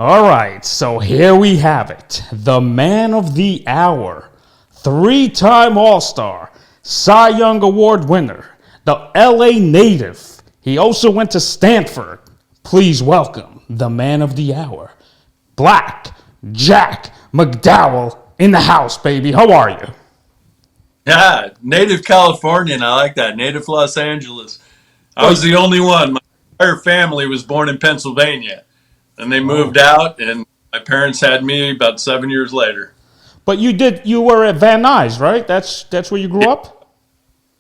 All right, so here we have it. The man of the hour, three-time All-Star, Cy Young Award winner, the LA native. He also went to Stanford. Please welcome the man of the hour, Black Jack McDowell in the house, baby. How are you? Yeah, native Californian. I like that. Native Los Angeles. I was Wait, the only one. My entire family was born in Pennsylvania, and they moved oh. out, and my parents had me about 7 years later. But you were at Van Nuys, right? That's where you grew up?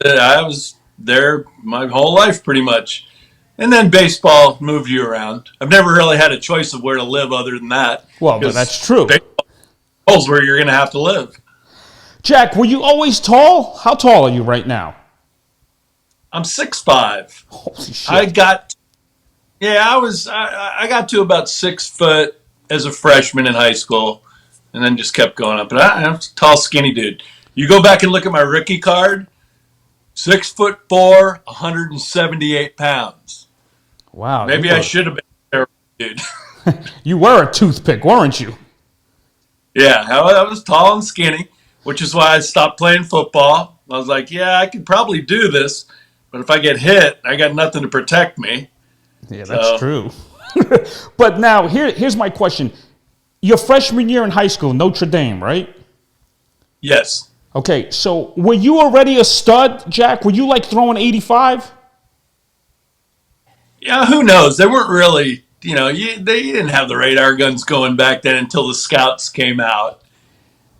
I was there my whole life, pretty much. And then baseball moved you around. I've never really had a choice of where to live other than that, Well, because that's true. baseball's where you're going to have to live. Jack, were you always tall? How tall are you right now? I'm 6'5". Holy I shit. got Yeah, I got to about 6 foot as a freshman in high school, and then just kept going up. But I'm a tall, skinny dude. You go back and look at my rookie card. 6'4", 178 pounds. Wow, Maybe I should have been there, dude. you were a toothpick, weren't you? Yeah, I was tall and skinny, which is why I stopped playing football. I was like, yeah, I could probably do this, but if I get hit, I got nothing to protect me. Yeah, that's So true. But now here's my question. Your freshman year in high school, Notre Dame, right? yes. Okay, so were you already a stud, Jack? Were you like throwing 85? Yeah, who knows? They weren't really, they didn't have the radar guns going back then until the scouts came out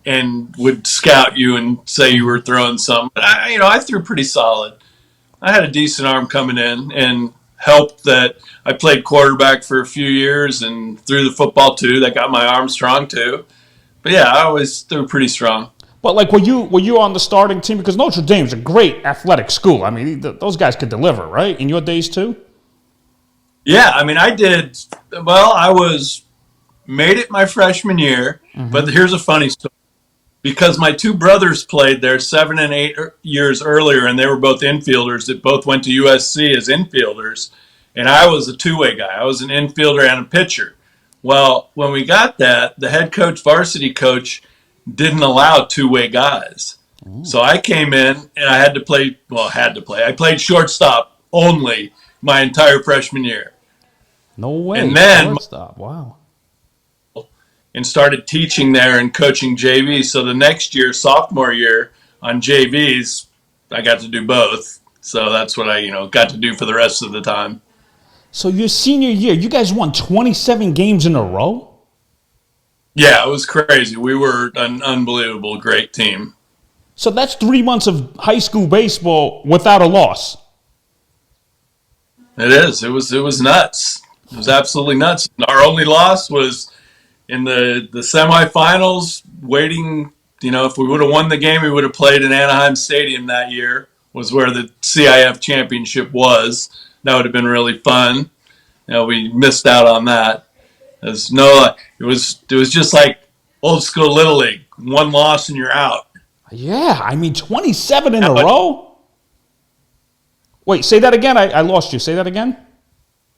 and would scout you and say you were throwing some. But I threw pretty solid. I had a decent arm coming in and helped that I played quarterback for a few years and threw the football too. That got my arm strong too. But yeah, I always threw pretty strong. But like, were you on the starting team? Because Notre Dame's a great athletic school. I mean, those guys could deliver, right? In your days too. Yeah, I mean, I did well. I was made it my freshman year, but here's a funny story. Because my two brothers played there 7 and 8 years earlier, and they were both infielders that both went to USC as infielders, and I was a two-way guy. I was an infielder and a pitcher. Well, when we got that, the head coach, varsity coach, didn't allow two-way guys. So I came in and I had to play. Well, had to play. I played shortstop only my entire freshman year, No way, and then shortstop. Wow. and started teaching there and coaching JV. So the next year, sophomore year, on JVs, I got to do both. So that's what I, got to do for the rest of the time. So your senior year, you guys won 27 games in a row? Yeah, it was crazy. We were an unbelievable, great team. So that's 3 months of high school baseball without a loss. It is. It was nuts. It was absolutely nuts. Our only loss was in the semifinals. Waiting, if we would have won the game, we would have played in Anaheim Stadium that year. Was where the CIF championship was. That would have been really fun. We missed out on that. There's no. It was just like old school little league. One loss and you're out. Yeah, I mean 27 in How a much? row? Wait, say that again. I lost you. Say that again.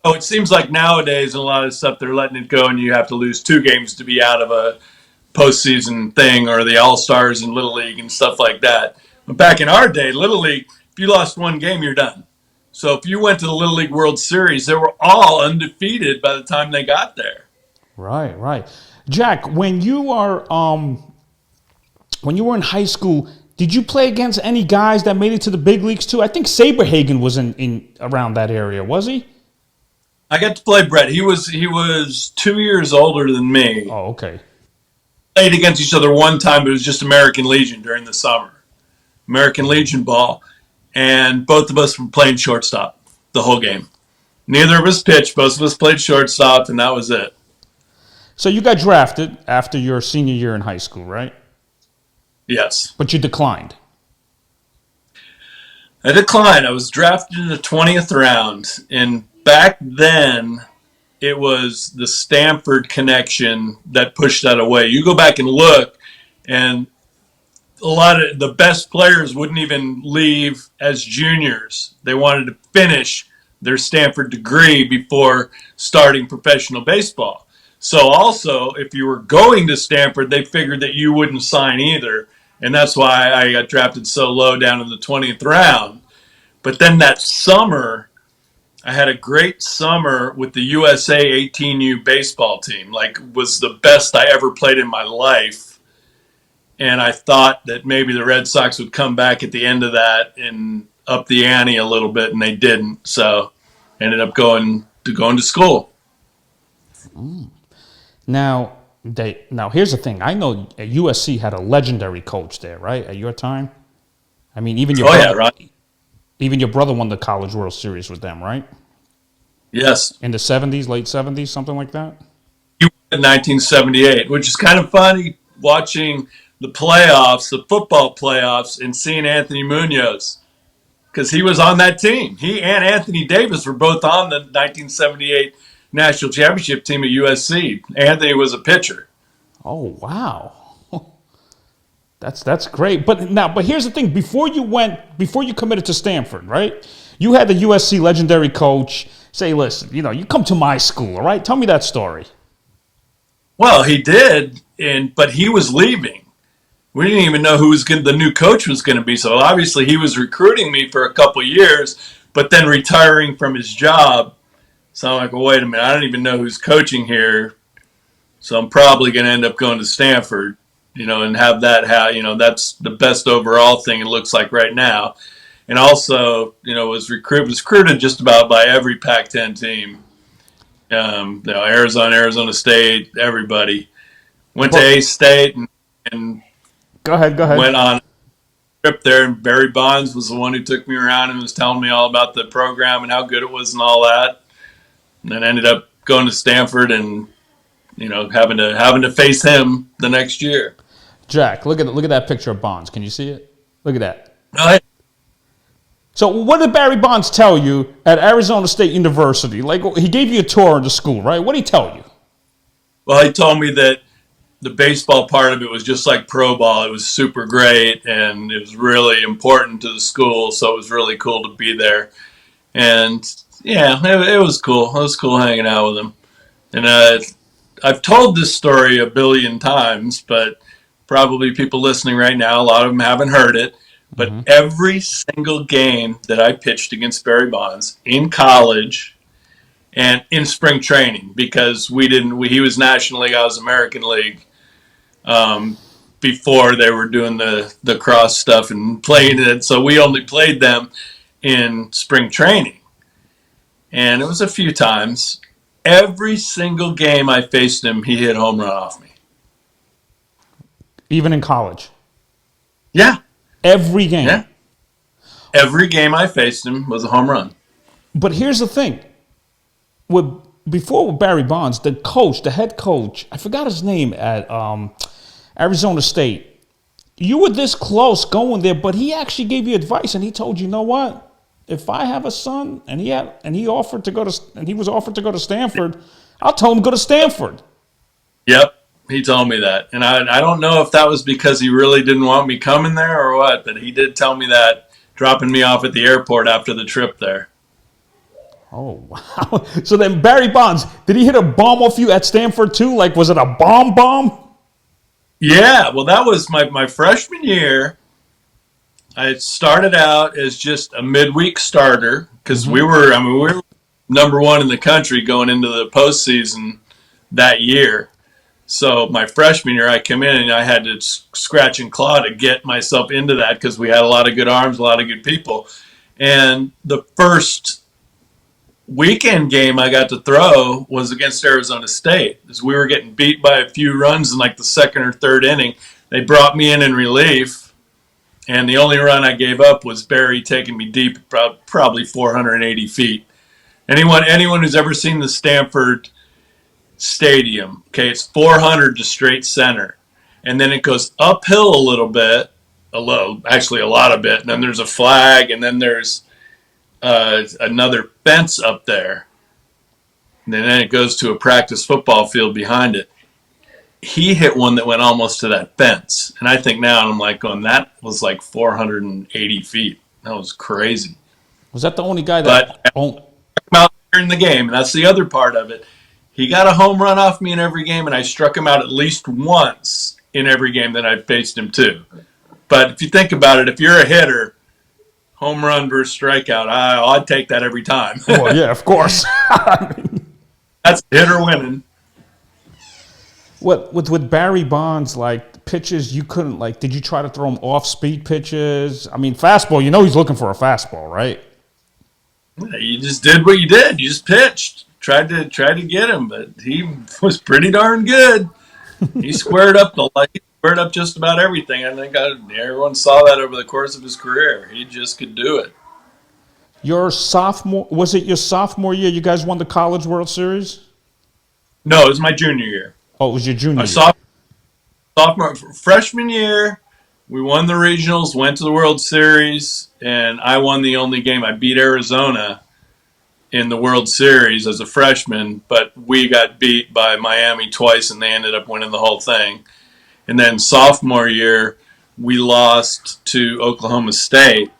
Oh, it seems like nowadays in a lot of stuff they're letting it go, and you have to lose two games to be out of a postseason thing, or the All Stars in Little League and stuff like that. But back in our day, Little League, if you lost one game, you're done. So if you went to the Little League World Series, they were all undefeated by the time they got there. Right, right. Jack, when you were in high school, did you play against any guys that made it to the big leagues too? I think Saberhagen was in around that area, was he? I got to play Brett. He was 2 years older than me. Oh, okay. Played against each other one time, but it was just American Legion during the summer. American Legion ball, and both of us were playing shortstop the whole game. Neither of us pitched. Both of us played shortstop, and that was it. So you got drafted after your senior year in high school, right? Yes. But you declined. I declined. I was drafted in the 20th round, and back then it was the Stanford connection that pushed that away. You go back and look, and a lot of the best players wouldn't even leave as juniors. They wanted to finish their Stanford degree before starting professional baseball. So also, if you were going to Stanford, they figured that you wouldn't sign either, and that's why I got drafted so low down in the 20th round. But then that summer, I had a great summer with the USA 18U baseball team. Like, was the best I ever played in my life. And I thought that maybe the Red Sox would come back at the end of that and up the ante a little bit, and they didn't. So, ended up going to school. Now here's the thing. I know USC had a legendary coach there, right? At your time, I mean, Oh yeah, right. even your brother won the College World Series with them, right? Yes, In the '70s, late '70s, something like that. he won in 1978, which is kind of funny watching the playoffs, the football playoffs, and seeing Anthony Munoz because he was on that team. He and Anthony Davis were both on the 1978 national championship team at USC. Anthony was a pitcher. Oh wow, that's great. But here's the thing: before you committed to Stanford, right? You had the USC legendary coach say, "Listen, you come to my school, all right? Tell me that story." Well, he did, but he was leaving. We didn't even know who the new coach was going to be. So obviously he was recruiting me for a couple of years, but then retiring from his job. So I'm like, well, wait a minute, I don't even know who's coaching here. So I'm probably going to end up going to Stanford, and have that that's the best overall thing it looks like right now. And also, was recruited just about by every Pac-10 team. Arizona State, everybody. Went to But A-State and go ahead. went on a trip there. And Barry Bonds was the one who took me around and was telling me all about the program and how good it was and all that. And then ended up going to Stanford and having to face him the next year. Jack, look at that picture of Bonds. Can you see it? Look at that. Right. So what did Barry Bonds tell you at Arizona State University? Like, he gave you a tour of the school, right? What did he tell you? Well, he told me that the baseball part of it was just like pro ball. It was super great, and it was really important to the school, so it was really cool to be there. And, yeah, it was cool. It was cool hanging out with him. And I've told this story a billion times, but probably people listening right now, a lot of them haven't heard it. But every single game that I pitched against Barry Bonds in college and in spring training, because he was National League, I was American League, before they were doing the cross stuff and playing it. So we only played them in spring training. And it was a few times. Every single game I faced him, he hit a home run off me. Even in college? Yeah. Every game? Yeah. Every game I faced him was a home run. But here's the thing. Before with Barry Bonds, the head coach, I forgot his name at Arizona State. You were this close going there, but he actually gave you advice, and he told you, know what? If I have a son and he was offered to go to Stanford, I'll tell him to go to Stanford. Yep, he told me that, and I don't know if that was because he really didn't want me coming there or what, but he did tell me that, dropping me off at the airport after the trip there. Oh wow! So then Barry Bonds, did he hit a bomb off you at Stanford too? Like, was it a bomb? Yeah, well, that was my freshman year. I started out as just a midweek starter because we were number one in the country going into the postseason that year. So my freshman year, I came in and I had to scratch and claw to get myself into that because we had a lot of good arms, a lot of good people. And the first weekend game I got to throw was against Arizona State. As we were getting beat by a few runs in like the second or third inning, they brought me in relief. And the only run I gave up was Barry taking me deep, probably 480 feet. Anyone who's ever seen the Stanford Stadium, okay, it's 400 to straight center. And then it goes uphill a little bit, actually a lot of it. And then there's a flag, and then there's another fence up there. And then it goes to a practice football field behind it. He hit one that went almost to that fence. And I think now, and I'm like going, that was like 480 feet. That was crazy. Was that the only guy that? But out during the game, and that's the other part of it. He got a home run off me in every game, and I struck him out at least once in every game that I faced him too. But if you think about it, if you're a hitter, home run versus strikeout, I'd take that every time. Well, yeah, of course. That's hitter winning. What with Barry Bonds, like pitches you couldn't like? Did you try to throw him off speed pitches? I mean, fastball. You know he's looking for a fastball, right? You just did what you did. You just pitched, tried to get him, but he was pretty darn good. He squared up he squared up just about everything. I think everyone saw that over the course of his career. He just could do it. Your sophomore was it your sophomore year? You guys won the College World Series? No, it was my junior year. Oh, it was your junior My year. sophomore freshman year, we won the regionals, went to the World Series, and I won the only game. I beat Arizona in the World Series as a freshman, but we got beat by Miami twice, and they ended up winning the whole thing. And then sophomore year, we lost to Oklahoma State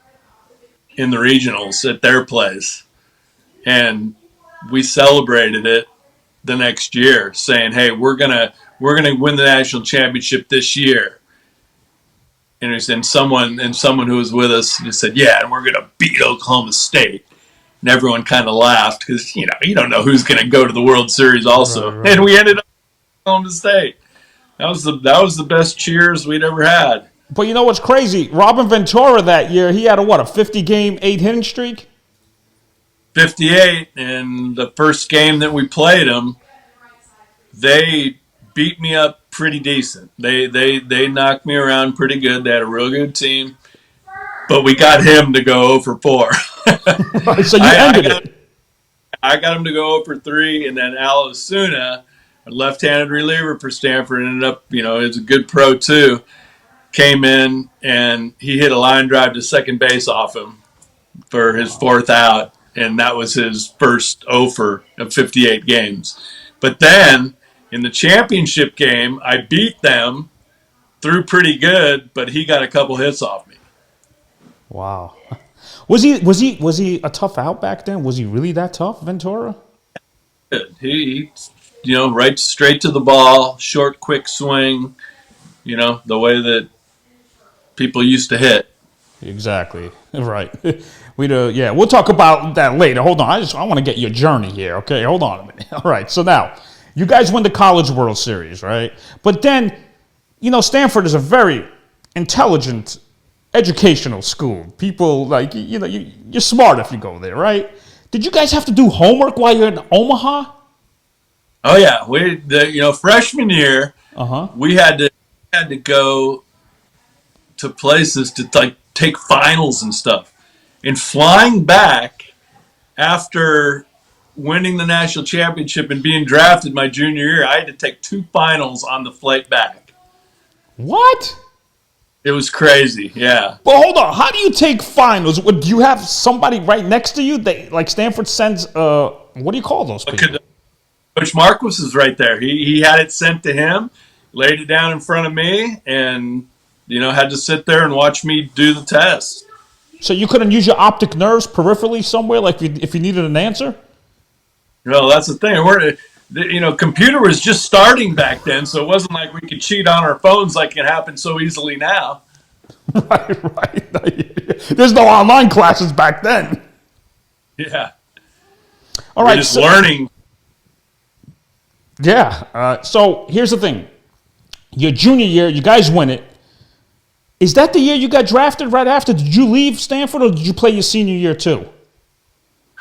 in the regionals at their place, and we celebrated it the next year, saying, "Hey, we're gonna win the national championship this year." And someone who was with us just said, "Yeah, and we're gonna beat Oklahoma State." And everyone kind of laughed because you don't know who's going to go to the World Series also. Right. And we ended up at Oklahoma State. That was the best cheers we'd ever had. But you know what's crazy? Robin Ventura that year, he had a 50-game, 8-hitting streak? 58, and the first game that we played them, they beat me up pretty decent. They knocked me around pretty good. They had a real good team. But we got him to go 0 for 4. So you ended it. I got him to go 0 for 3, and then Al Osuna, a left-handed reliever for Stanford, ended up, is a good pro too, came in, and he hit a line drive to second base off him for his fourth out, and that was his first 0 of 58 games. But then, in the championship game, I beat them, threw pretty good, but he got a couple hits off me. Wow. Was he a tough out back then? Was he really that tough, Ventura? He right straight to the ball, short, quick swing, the way that people used to hit. Exactly. Right. We'll talk about that later. Hold on. I want to get your journey here. Okay, hold on a minute. All right. So now, you guys win the College World Series, right? But then, Stanford is a very intelligent educational school. People you're smart if you go there, right? Did you guys have to do homework while you're in Omaha? Oh yeah, freshman year, we had to go to places to take finals and stuff. And flying back after winning the national championship and being drafted my junior year, I had to take 2 finals on the flight back. What? It was crazy, yeah. But hold on, how do you take finals? Do you have somebody right next to you? Stanford sends, what do you call those people? Coach Marquis is right there. He had it sent to him, laid it down in front of me, and had to sit there and watch me do the test. So you couldn't use your optic nerves peripherally somewhere, like if you needed an answer? Well, that's the thing. Computer was just starting back then, so it wasn't like we could cheat on our phones like it happens so easily now. Right. There's no online classes back then. Yeah. All right. We're just learning. Yeah. So here's the thing. Your junior year, you guys win it. Is that the year you got drafted right after? Did you leave Stanford or did you play your senior year too?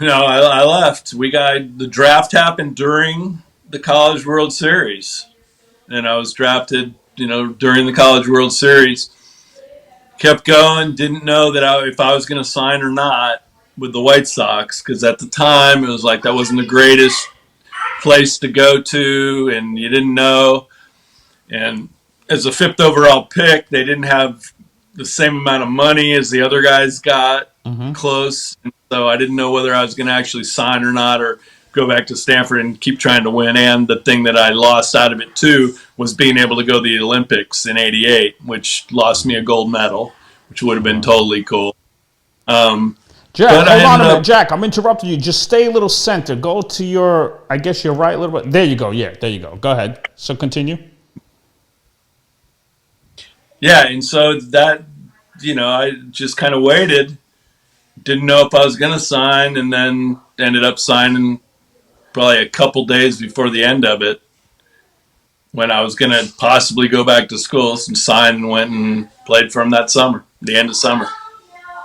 No, I left. The draft happened during the College World Series, and I was drafted, during the College World Series. Kept going, didn't know that if I was going to sign or not with the White Sox, because at the time it was like that wasn't the greatest place to go to, and you didn't know. And as a 5th overall pick, they didn't have the same amount of money as the other guys got, close. And so I didn't know whether I was going to actually sign or not, or go back to Stanford and keep trying to win. And the thing that I lost out of it too was being able to go to the Olympics in '88, which lost me a gold medal, which would have been totally cool. Do Jack, But I hold on a ended minute. up, Jack, I'm interrupting you. Just stay a little center. Go to your, I guess your right a little bit. There you go. Yeah, there you go. Go ahead. So continue. yeah, and so that, I just kind of waited. Didn't know if I was going to sign, and then ended up signing probably a couple days before the end of it when I was going to possibly go back to school. And signed and went and played for him that summer, the end of summer.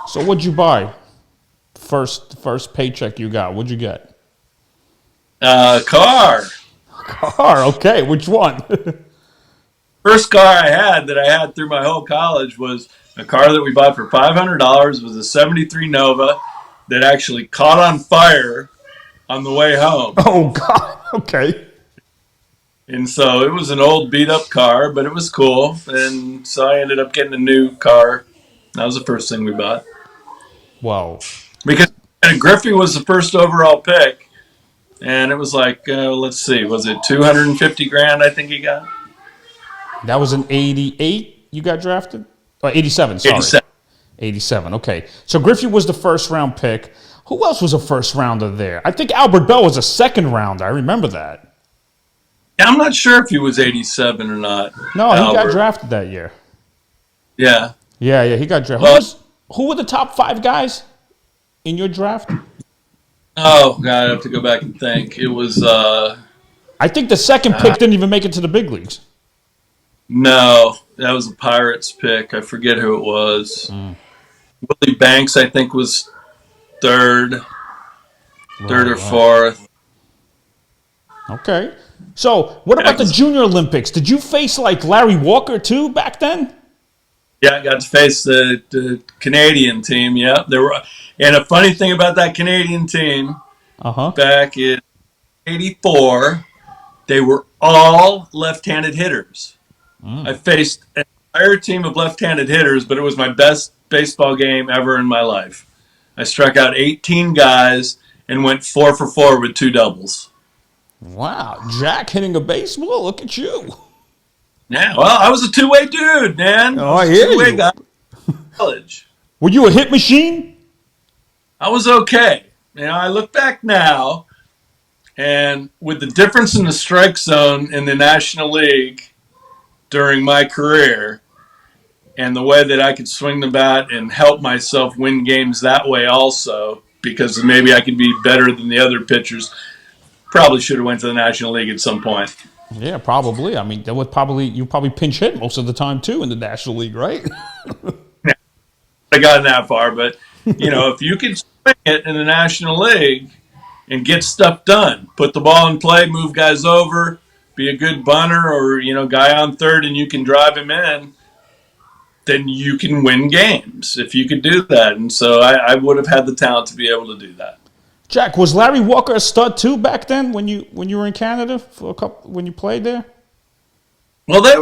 So what'd you buy? First paycheck you got. What'd you get? Car. Car. Okay. Which one? First car I had that I had through my whole college was a car that we bought for $500. It was a '73 Nova that actually caught on fire on the way home. Oh God. Okay. And so it was an old beat up car, but it was cool. And so I ended up getting a new car. That was the first thing we bought. Well, Because Griffey was the first overall pick. And it was like, let's see, was it 250 grand I think he got? that was in '88. You got drafted. Or '87. Sorry. 87. '87. Okay. So Griffey was the first round pick. Who else was a first rounder there? I think Albert Bell was a second rounder. I remember that. Yeah, I'm not sure if he was 87 or not. No, he got Albert. drafted that year. Yeah. Yeah, he got drafted. Well, Who were the top 5 guys in your draft? oh, God, I have to go back and think. It was, I think the second pick didn't even make it to the big leagues. no, that was a Pirates pick. I forget who it was. Willie Banks, I think, was third or fourth. Okay. So, what about the Junior Olympics? Did you face like Larry Walker too back then? Yeah, I got to face the Canadian team. Yeah, there were, and a funny thing about that Canadian team back in '84, they were all left-handed hitters. I faced an entire team of left-handed hitters, but it was my best baseball game ever in my life. I struck out 18 guys and went 4 for 4 with 2 doubles. Wow, Jack hitting a baseball. Look at you. Yeah, well, I was a two-way dude, man. Oh, I hear Two-way you. guy in college. Were you a hit machine? I was okay. I look back now, and with the difference in the strike zone in the National League during my career, and the way that I could swing the bat and help myself win games that way also, because maybe I could be better than the other pitchers, probably should have went to the National League at some point. Yeah, probably. I mean, you probably pinch hit most of the time too in the National League, right? I gotten that far, but if you can swing it in the National League and get stuff done, put the ball in play, move guys over, be a good bunter or guy on third, and you can drive him in, then you can win games if you could do that. And so I would have had the talent to be able to do that. Jack, was Larry Walker a stud too back then when you were in Canada for a couple when you played there? Well, they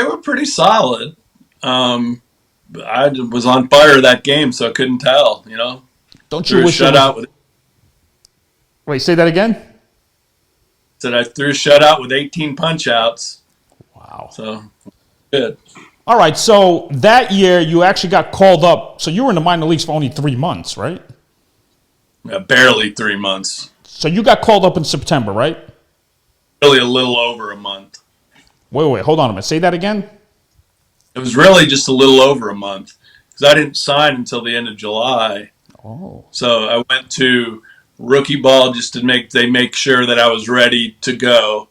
were pretty solid. I was on fire that game, so I couldn't tell. Don't threw you a wish shutout with. Wait, say that again? Said I threw a shutout with 18 punch outs. Wow. So good. All right, so that year you actually got called up. So you were in the minor leagues for only 3 months, right? Barely 3 months. So you got called up in September, right? Really a little over a month. Wait, hold on a minute. Say that again? It was really just a little over a month because I didn't sign until the end of July. Oh. So I went to rookie ball just to make sure that I was ready to go.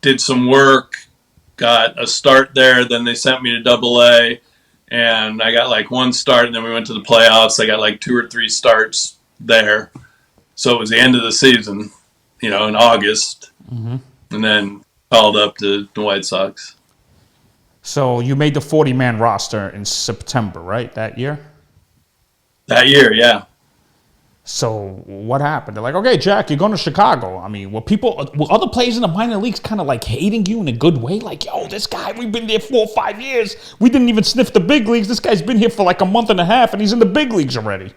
Did some work, got a start there. Then they sent me to Double A, and I got like 1 start. And then we went to the playoffs. I got like 2 or 3 starts there. So it was the end of the season, in August, and then called up to the White Sox. So you made the 40-man roster in September, right? That year? That year, yeah. So what happened? They're like, okay, Jack, you're going to Chicago. I mean, were other players in the minor leagues kind of like hating you in a good way? Like, yo, this guy, we've been there 4 or 5 years. We didn't even sniff the big leagues. This guy's been here for like a month and a half, and he's in the big leagues already.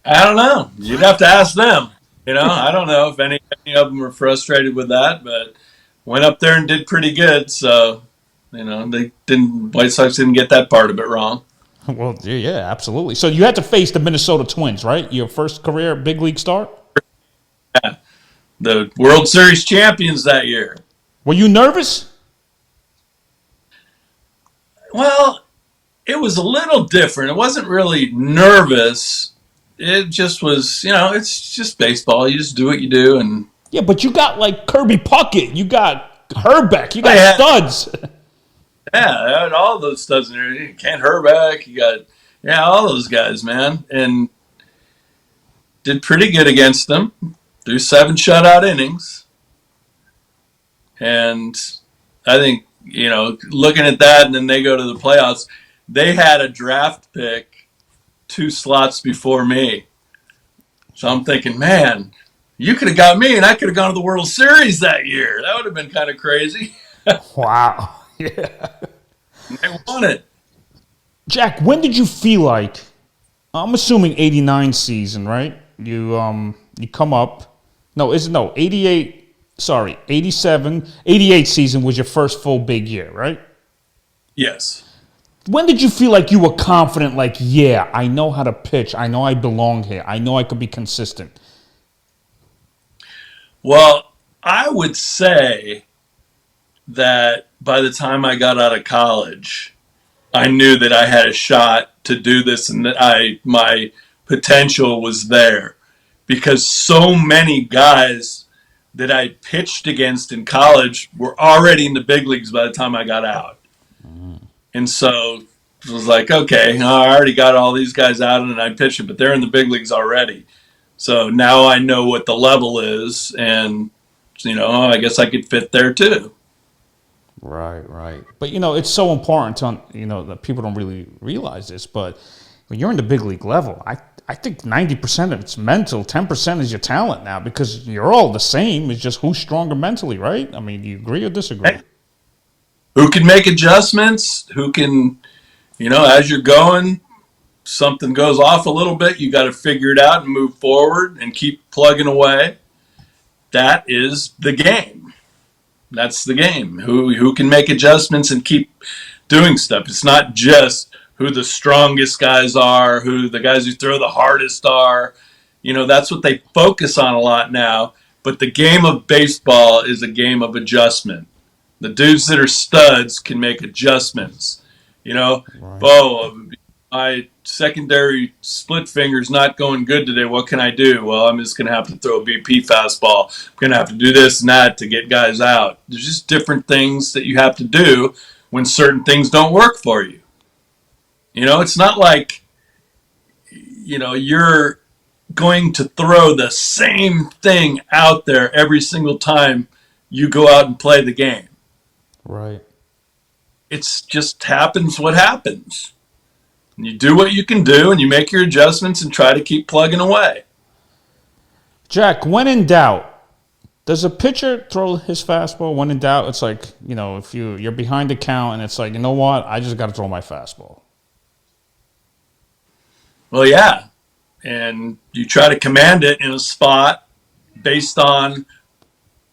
I don't know. You'd have to ask them. I don't know if any of them were frustrated with that, but went up there and did pretty good. So, White Sox didn't get that part of it wrong. Well, yeah, absolutely. So you had to face the Minnesota Twins, right? Your first career big league start. The World Series champions that year. Were you nervous? Well, it was a little different. It wasn't really nervous. It just was, it's just baseball. You just do what you do, and Yeah, but you got like Kirby Puckett, you got Herbeck, you I got had studs. I had all those studs in there. Kent Herbeck, you got all those guys, man, and did pretty good against them. Threw 7 shutout innings, and I think looking at that, and then they go to the playoffs. They had a draft pick 2 slots before me, so I'm thinking, man, you could have got me, and I could have gone to the World Series that year. That would have been kind of crazy. Wow. Yeah. And they won it. Jack, when did you feel like, I'm assuming 89 season, right? You come up. No, 88, sorry, 87, 88 season was your first full big year, right? Yes. When did you feel like you were confident, like, yeah, I know how to pitch. I know I belong here. I know I could be consistent. Well, I would say that by the time I got out of college, I knew that I had a shot to do this, and that my potential was there, because so many guys that I pitched against in college were already in the big leagues by the time I got out. And so it was like, okay, I already got all these guys out and I pitched it, but they're in the big leagues already. So now I know what the level is, and I guess I could fit there too. Right, right. But it's so important to that people don't really realize this. But when you're in the big league level, I think 90% of it's mental, 10% is your talent now, because you're all the same. It's just who's stronger mentally, right? I mean, do you agree or disagree? Who can make adjustments? Who can, as you're going, something goes off a little bit, you got to figure it out and move forward and keep plugging away. That is the game. That's the game. Who can make adjustments and keep doing stuff. It's not just who the strongest guys are, who the guys who throw the hardest are. That's what they focus on a lot now. But the game of baseball is a game of adjustment. The dudes that are studs can make adjustments. Right. Oh, my secondary split finger's not going good today. What can I do? Well, I'm just going to have to throw a BP fastball. I'm going to have to do this and that to get guys out. There's just different things that you have to do when certain things don't work for you. It's not like, you're going to throw the same thing out there every single time you go out and play the game. Right. It's just happens what happens. And you do what you can do, and you make your adjustments and try to keep plugging away. Jack, when in doubt, does a pitcher throw his fastball? When in doubt, it's like, if you're behind the count and it's like, you know what, I just got to throw my fastball. Well, yeah. And you try to command it in a spot based on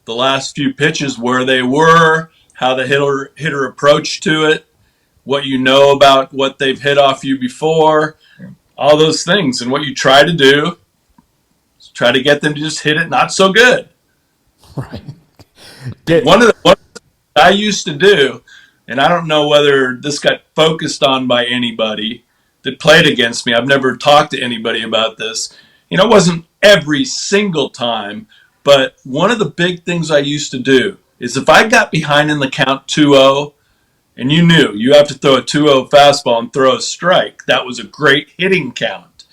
the last few pitches, where they were, how the hitter approached to it, what you know about what they've hit off you before, all those things. And what you try to do is try to get them to just hit it not so good. Right. One of the I used to do, and I don't know whether this got focused on by anybody that played against me. I've never talked to anybody about this. It wasn't every single time, but one of the big things I used to do is, if I got behind in the count 2-0, and you knew you have to throw a 2-0 fastball and throw a strike, that was a great hitting count.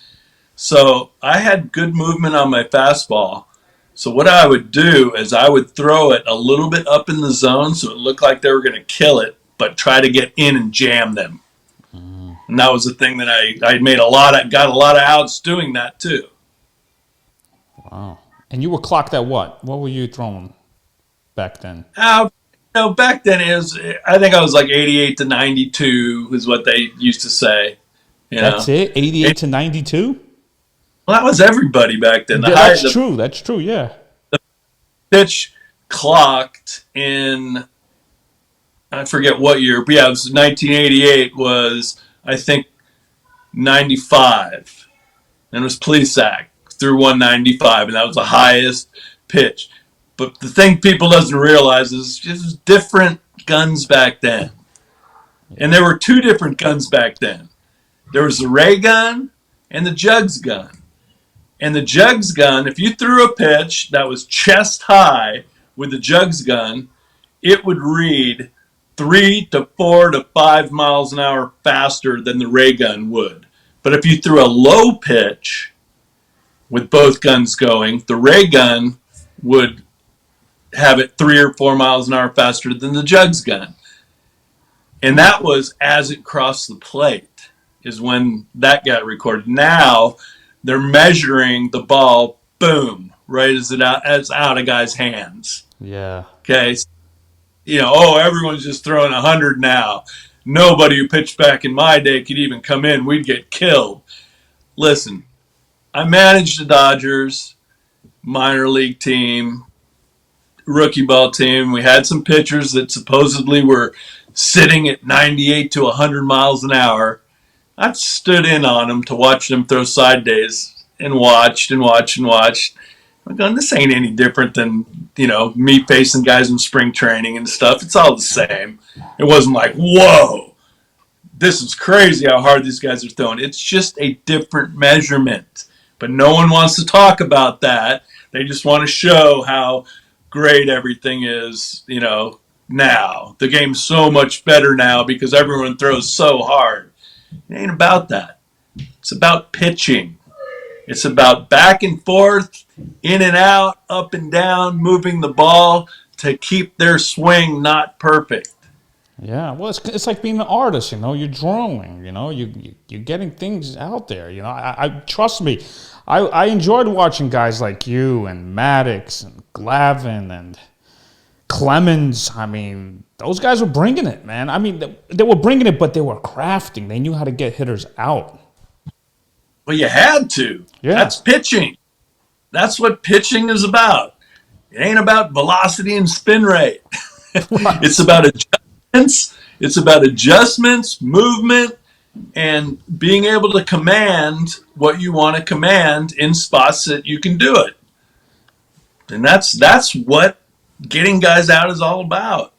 So I had good movement on my fastball. So what I would do is I would throw it a little bit up in the zone so it looked like they were going to kill it, but try to get in and jam them. And that was the thing that I made got a lot of outs doing that too. Wow. And you were clocked at what? What were you throwing back then? Back then I think I was like 88 to 92 is what they used to say. That's it? 88 to 92? Well, that was everybody back then. That's true. That's true, yeah. Pitch clocked in, I forget what year, but yeah, it was 1988 was, I think, 95. And it was Plesac through 195, and that was the highest pitch. But the thing people doesn't realize is just different guns back then. And there were two different guns back then. There was the ray gun and the jugs gun. And the jugs gun, if you threw a pitch that was chest high with the jugs gun, it would read 3 to 4 to 5 miles an hour faster than the ray gun would. But if you threw a low pitch with both guns going, the ray gun would have it 3 or 4 miles an hour faster than the jugs gun. And that was as it crossed the plate is when that got recorded. Now they're measuring the ball, boom, right as it's out of guys' hands. Yeah. Okay. Oh, everyone's just throwing 100 now. Nobody who pitched back in my day could even come in. We'd get killed. Listen, I managed the Dodgers minor league team, rookie ball team. We had some pitchers that supposedly were sitting at 98 to 100 miles an hour. I stood in on them to watch them throw side days and watched and watched and watched. I'm going, this ain't any different than, me facing guys in spring training and stuff. It's all the same. It wasn't like, whoa, this is crazy how hard these guys are throwing. It's just a different measurement. But no one wants to talk about that. They just want to show how great everything is, now. The game's so much better now because everyone throws so hard. It ain't about that. It's about pitching. It's about back and forth, in and out, up and down, moving the ball to keep their swing not perfect. Yeah, well, it's like being an artist, you're drawing, you're getting things out there, I trust me, I enjoyed watching guys like you and Maddox and Glavine and Clemens. I mean, those guys were bringing it, man. I mean, they were bringing it, but they were crafting. They knew how to get hitters out. Well, you had to. Yeah. That's pitching. That's what pitching is about. It ain't about velocity and spin rate. Right. It's about adjustments. It's about adjustments, movement, and being able to command what you want to command in spots that you can do it. And that's what getting guys out is all about.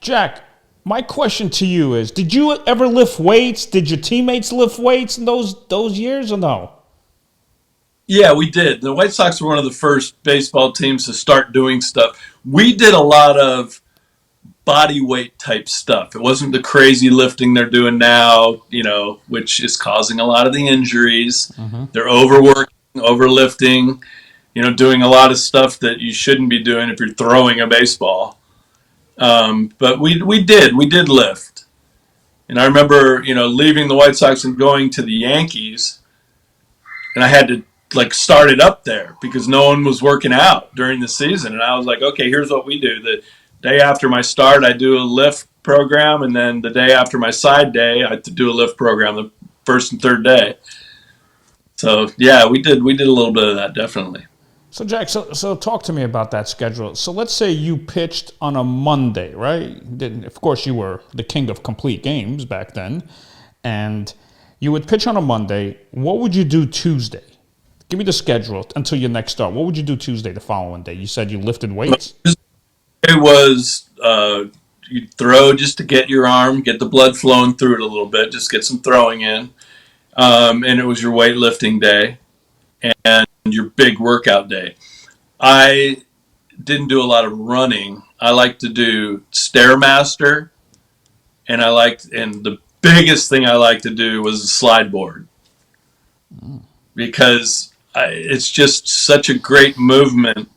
Jack, my question to you is, did you ever lift weights? Did your teammates lift weights in those years or no? Yeah, we did. The White Sox were one of the first baseball teams to start doing stuff. We did a lot of body weight type stuff. It wasn't the crazy lifting they're doing now, which is causing a lot of the injuries. Mm-hmm. They're overworking, overlifting, doing a lot of stuff that you shouldn't be doing if you're throwing a baseball. But we did lift. And I remember, leaving the White Sox and going to the Yankees, and I had to start it up there because no one was working out during the season. And I was like, okay, here's what we do. The day after my start, I do a lift program, and then the day after my side day, I do a lift program the first and third day. So yeah, we did a little bit of that, definitely. So Jack, so talk to me about that schedule. So let's say you pitched on a Monday, right? Of course, you were the king of complete games back then, and you would pitch on a Monday. What would you do Tuesday? Give me the schedule until your next start. What would you do Tuesday, the following day? You said you lifted weights? It was you'd throw just to get your arm, get the blood flowing through it a little bit, just get some throwing in. And it was your weightlifting day and your big workout day. I didn't do a lot of running. I like to do Stairmaster, and the biggest thing I like to do was the slide board. Because it's just such a great movement,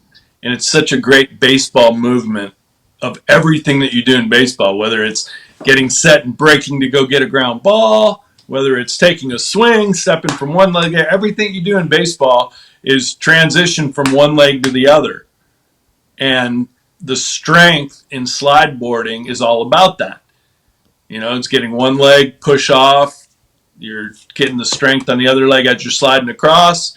and it's such a great baseball movement of everything that you do in baseball, whether it's getting set and breaking to go get a ground ball, whether it's taking a swing, stepping from one leg. Everything you do in baseball is transition from one leg to the other. And the strength in slide boarding is all about that. It's getting one leg, push off, you're getting the strength on the other leg as you're sliding across,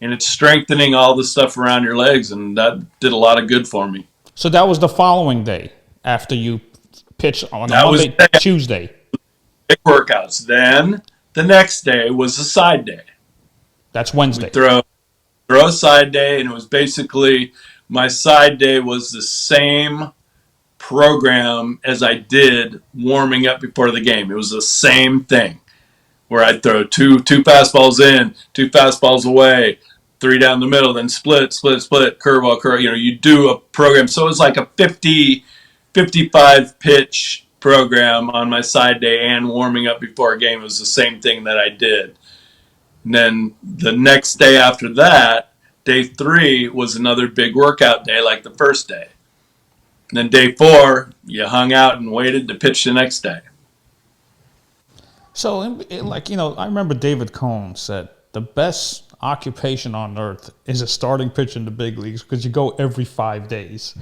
and it's strengthening all the stuff around your legs, and that did a lot of good for me. So that was the following day after you pitched on a Monday, Tuesday. Big workouts. Then the next day was a side day. That's We'd Wednesday. throw a side day, and it was basically my side day was the same program as I did warming up before the game. It was the same thing where I'd throw two fastballs in, two fastballs away, three down the middle, then split, curveball, curve. You do a program. So it was like a 55 pitch program on my side day and warming up before a game. It was the same thing that I did. And then the next day after that, day 3 was another big workout day like the first day. And then day 4, you hung out and waited to pitch the next day. So, I remember David Cohn said the best occupation on earth is a starting pitcher in the big leagues because you go every 5 days.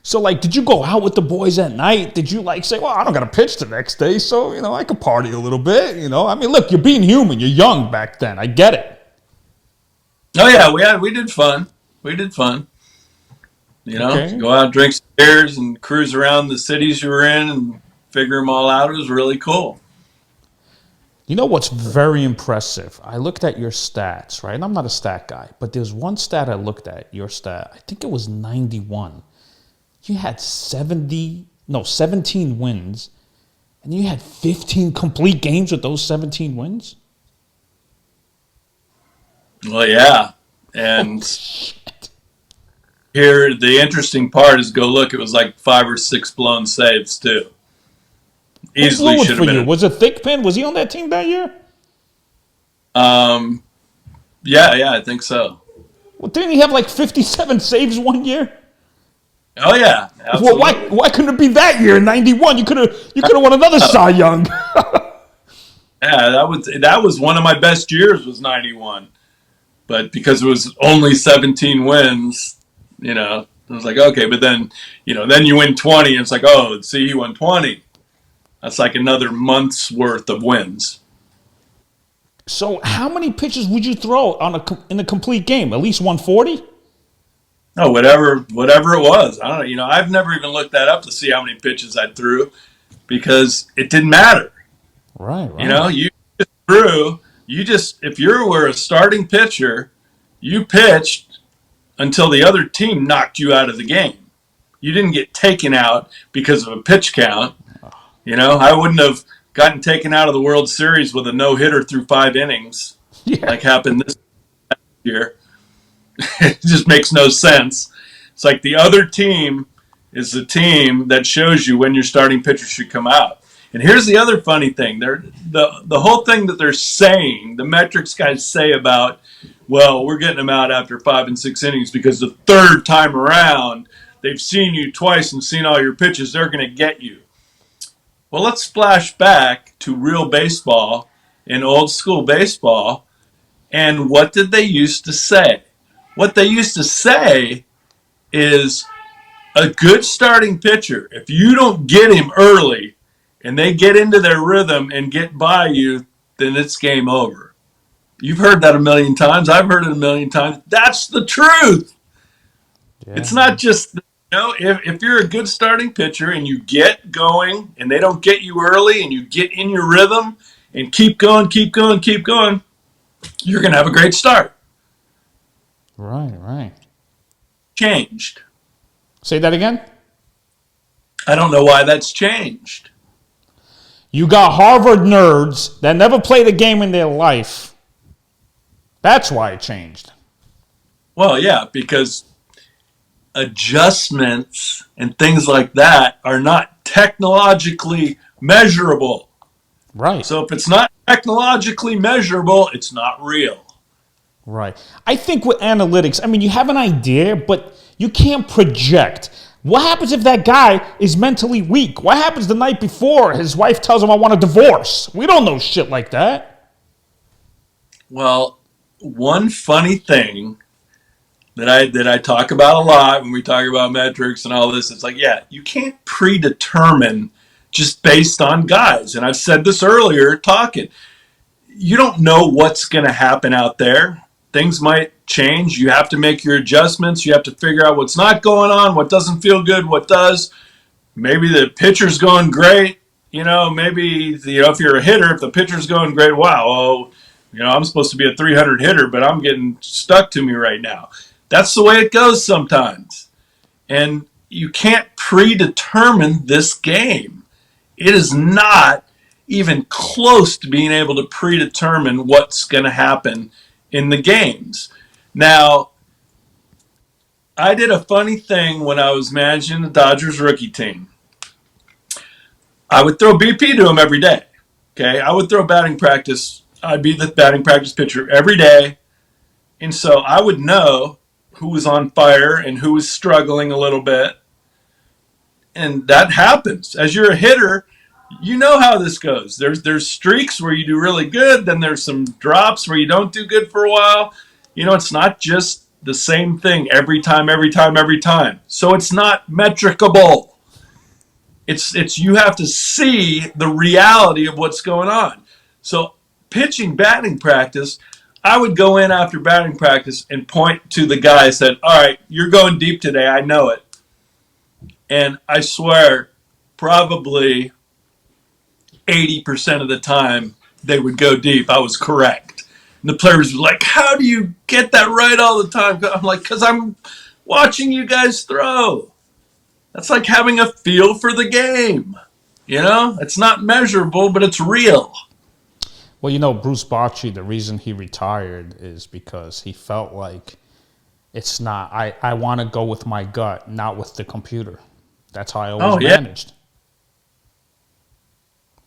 So, did you go out with the boys at night? Did you, say, well, I don't got to pitch the next day, so, I could party a little bit, I mean, look, you're being human. You're young back then. I get it. Oh, yeah, we did fun. We did fun. Okay. Go out, drink some beers, and cruise around the cities you were in and figure them all out. It was really cool. You know what's very impressive? I looked at your stats, right? And I'm not a stat guy, but there's one stat I looked at, your stat. I think it was 91. You had 17 wins, and you had 15 complete games with those 17 wins? Well, yeah. And here, the interesting part is go look. It was like 5 or 6 blown saves, too. Easily should have been. Was it Thickpin? Was he on that team that year? Yeah, I think so. Well, didn't he have 57 saves one year? Oh yeah, absolutely. Well, why couldn't it be that year in '91? You could have won another Cy Young. Yeah, that was one of my best years was '91, but because it was only 17 wins, it was like okay, but then then you win 20, and it's like oh, see, he won 20. That's like another month's worth of wins. So, how many pitches would you throw in a complete game? At least 140? Oh, whatever it was. I don't know. I've never even looked that up to see how many pitches I threw because it didn't matter. Right. You just threw. If you were a starting pitcher, you pitched until the other team knocked you out of the game. You didn't get taken out because of a pitch count. I wouldn't have gotten taken out of the World Series with a no-hitter through 5 innings like happened this year. It just makes no sense. It's like the other team is the team that shows you when your starting pitcher should come out. And here's the other funny thing. The whole thing that they're saying, the metrics guys say about, well, we're getting them out after 5 and 6 innings because the third time around, they've seen you twice and seen all your pitches. They're going to get you. Well, let's flash back to real baseball and old school baseball. And what did they used to say? What they used to say is a good starting pitcher, if you don't get him early and they get into their rhythm and get by you, then it's game over. You've heard that a million times. I've heard it a million times. That's the truth. Yeah. It's not just... if you're a good starting pitcher and you get going and they don't get you early and you get in your rhythm and keep going, you're going to have a great start. Right. Changed. Say that again? I don't know why that's changed. You got Harvard nerds that never played a game in their life. That's why it changed. Well, yeah, because adjustments and things like that are not technologically measurable. Right. So if it's not technologically measurable, it's not real. Right. I think with analytics, you have an idea, but you can't project. What happens if that guy is mentally weak? What happens the night before his wife tells him, I want a divorce? We don't know shit like that. Well, one funny thing that I talk about a lot when we talk about metrics and all this, it's like, yeah, you can't predetermine just based on guys. And I've said this earlier talking. You don't know what's going to happen out there. Things might change. You have to make your adjustments. You have to figure out what's not going on, what doesn't feel good, what does. Maybe the pitcher's going great maybe if you're a hitter, if the pitcher's going great, wow, I'm supposed to be a 300 hitter, but I'm getting stuck to me right now. That's the way it goes sometimes. And you can't predetermine this game. It is not even close to being able to predetermine what's going to happen in the games. Now, I did a funny thing when I was managing the Dodgers rookie team. I would throw BP to him every day. Okay, I would throw batting practice. I'd be the batting practice pitcher every day. And so I would know who was on fire and who was struggling a little bit. And that happens. As you're a hitter, you know how this goes. There's streaks where you do really good, then there's some drops where you don't do good for a while. It's not just the same thing every time, every time, every time. So it's not metricable. It's you have to see the reality of what's going on. So pitching batting practice, I would go in after batting practice and point to the guy and said, all right, you're going deep today. I know it. And I swear, probably 80% of the time they would go deep. I was correct. And the players were like, how do you get that right all the time? I'm like, because I'm watching you guys throw. That's like having a feel for the game. It's not measurable, but it's real. Well, Bruce Bochy, the reason he retired is because he felt like it's not, I want to go with my gut, not with the computer. That's how I always managed.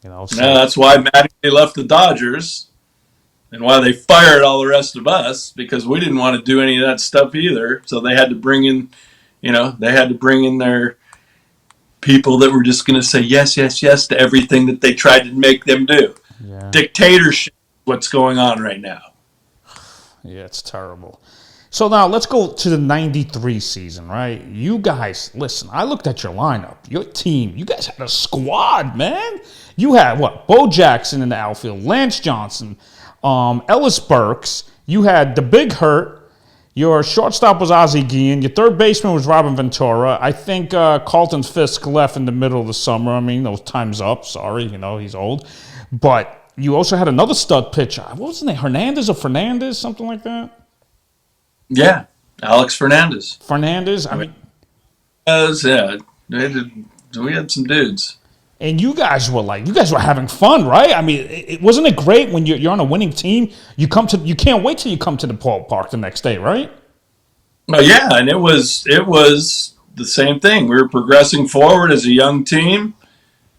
So. That's why Mattingly left the Dodgers and why they fired all the rest of us, because we didn't want to do any of that stuff either. So they had to bring in, their people that were just going to say yes, yes, yes to everything that they tried to make them do. Yeah. Dictatorship, what's going on right now. Yeah, it's terrible. So now let's go to the 93 season, right? You guys, listen, I looked at your lineup, your team. You guys had a squad, man. You had, Bo Jackson in the outfield, Lance Johnson, Ellis Burks. You had the Big Hurt. Your shortstop was Ozzie Guillen. Your third baseman was Robin Ventura. I think Carlton Fisk left in the middle of the summer. I mean, those time's up. Sorry, he's old. But you also had another stud pitcher. What was his name? Hernandez or Fernandez? Something like that? Yeah, Alex Fernandez. I mean, yeah, we had some dudes. And you guys were having fun, right? I mean, wasn't it great when you're on a winning team? You can't wait till you come to the ballpark the next day, right? Oh yeah, and it was the same thing. We were progressing forward as a young team,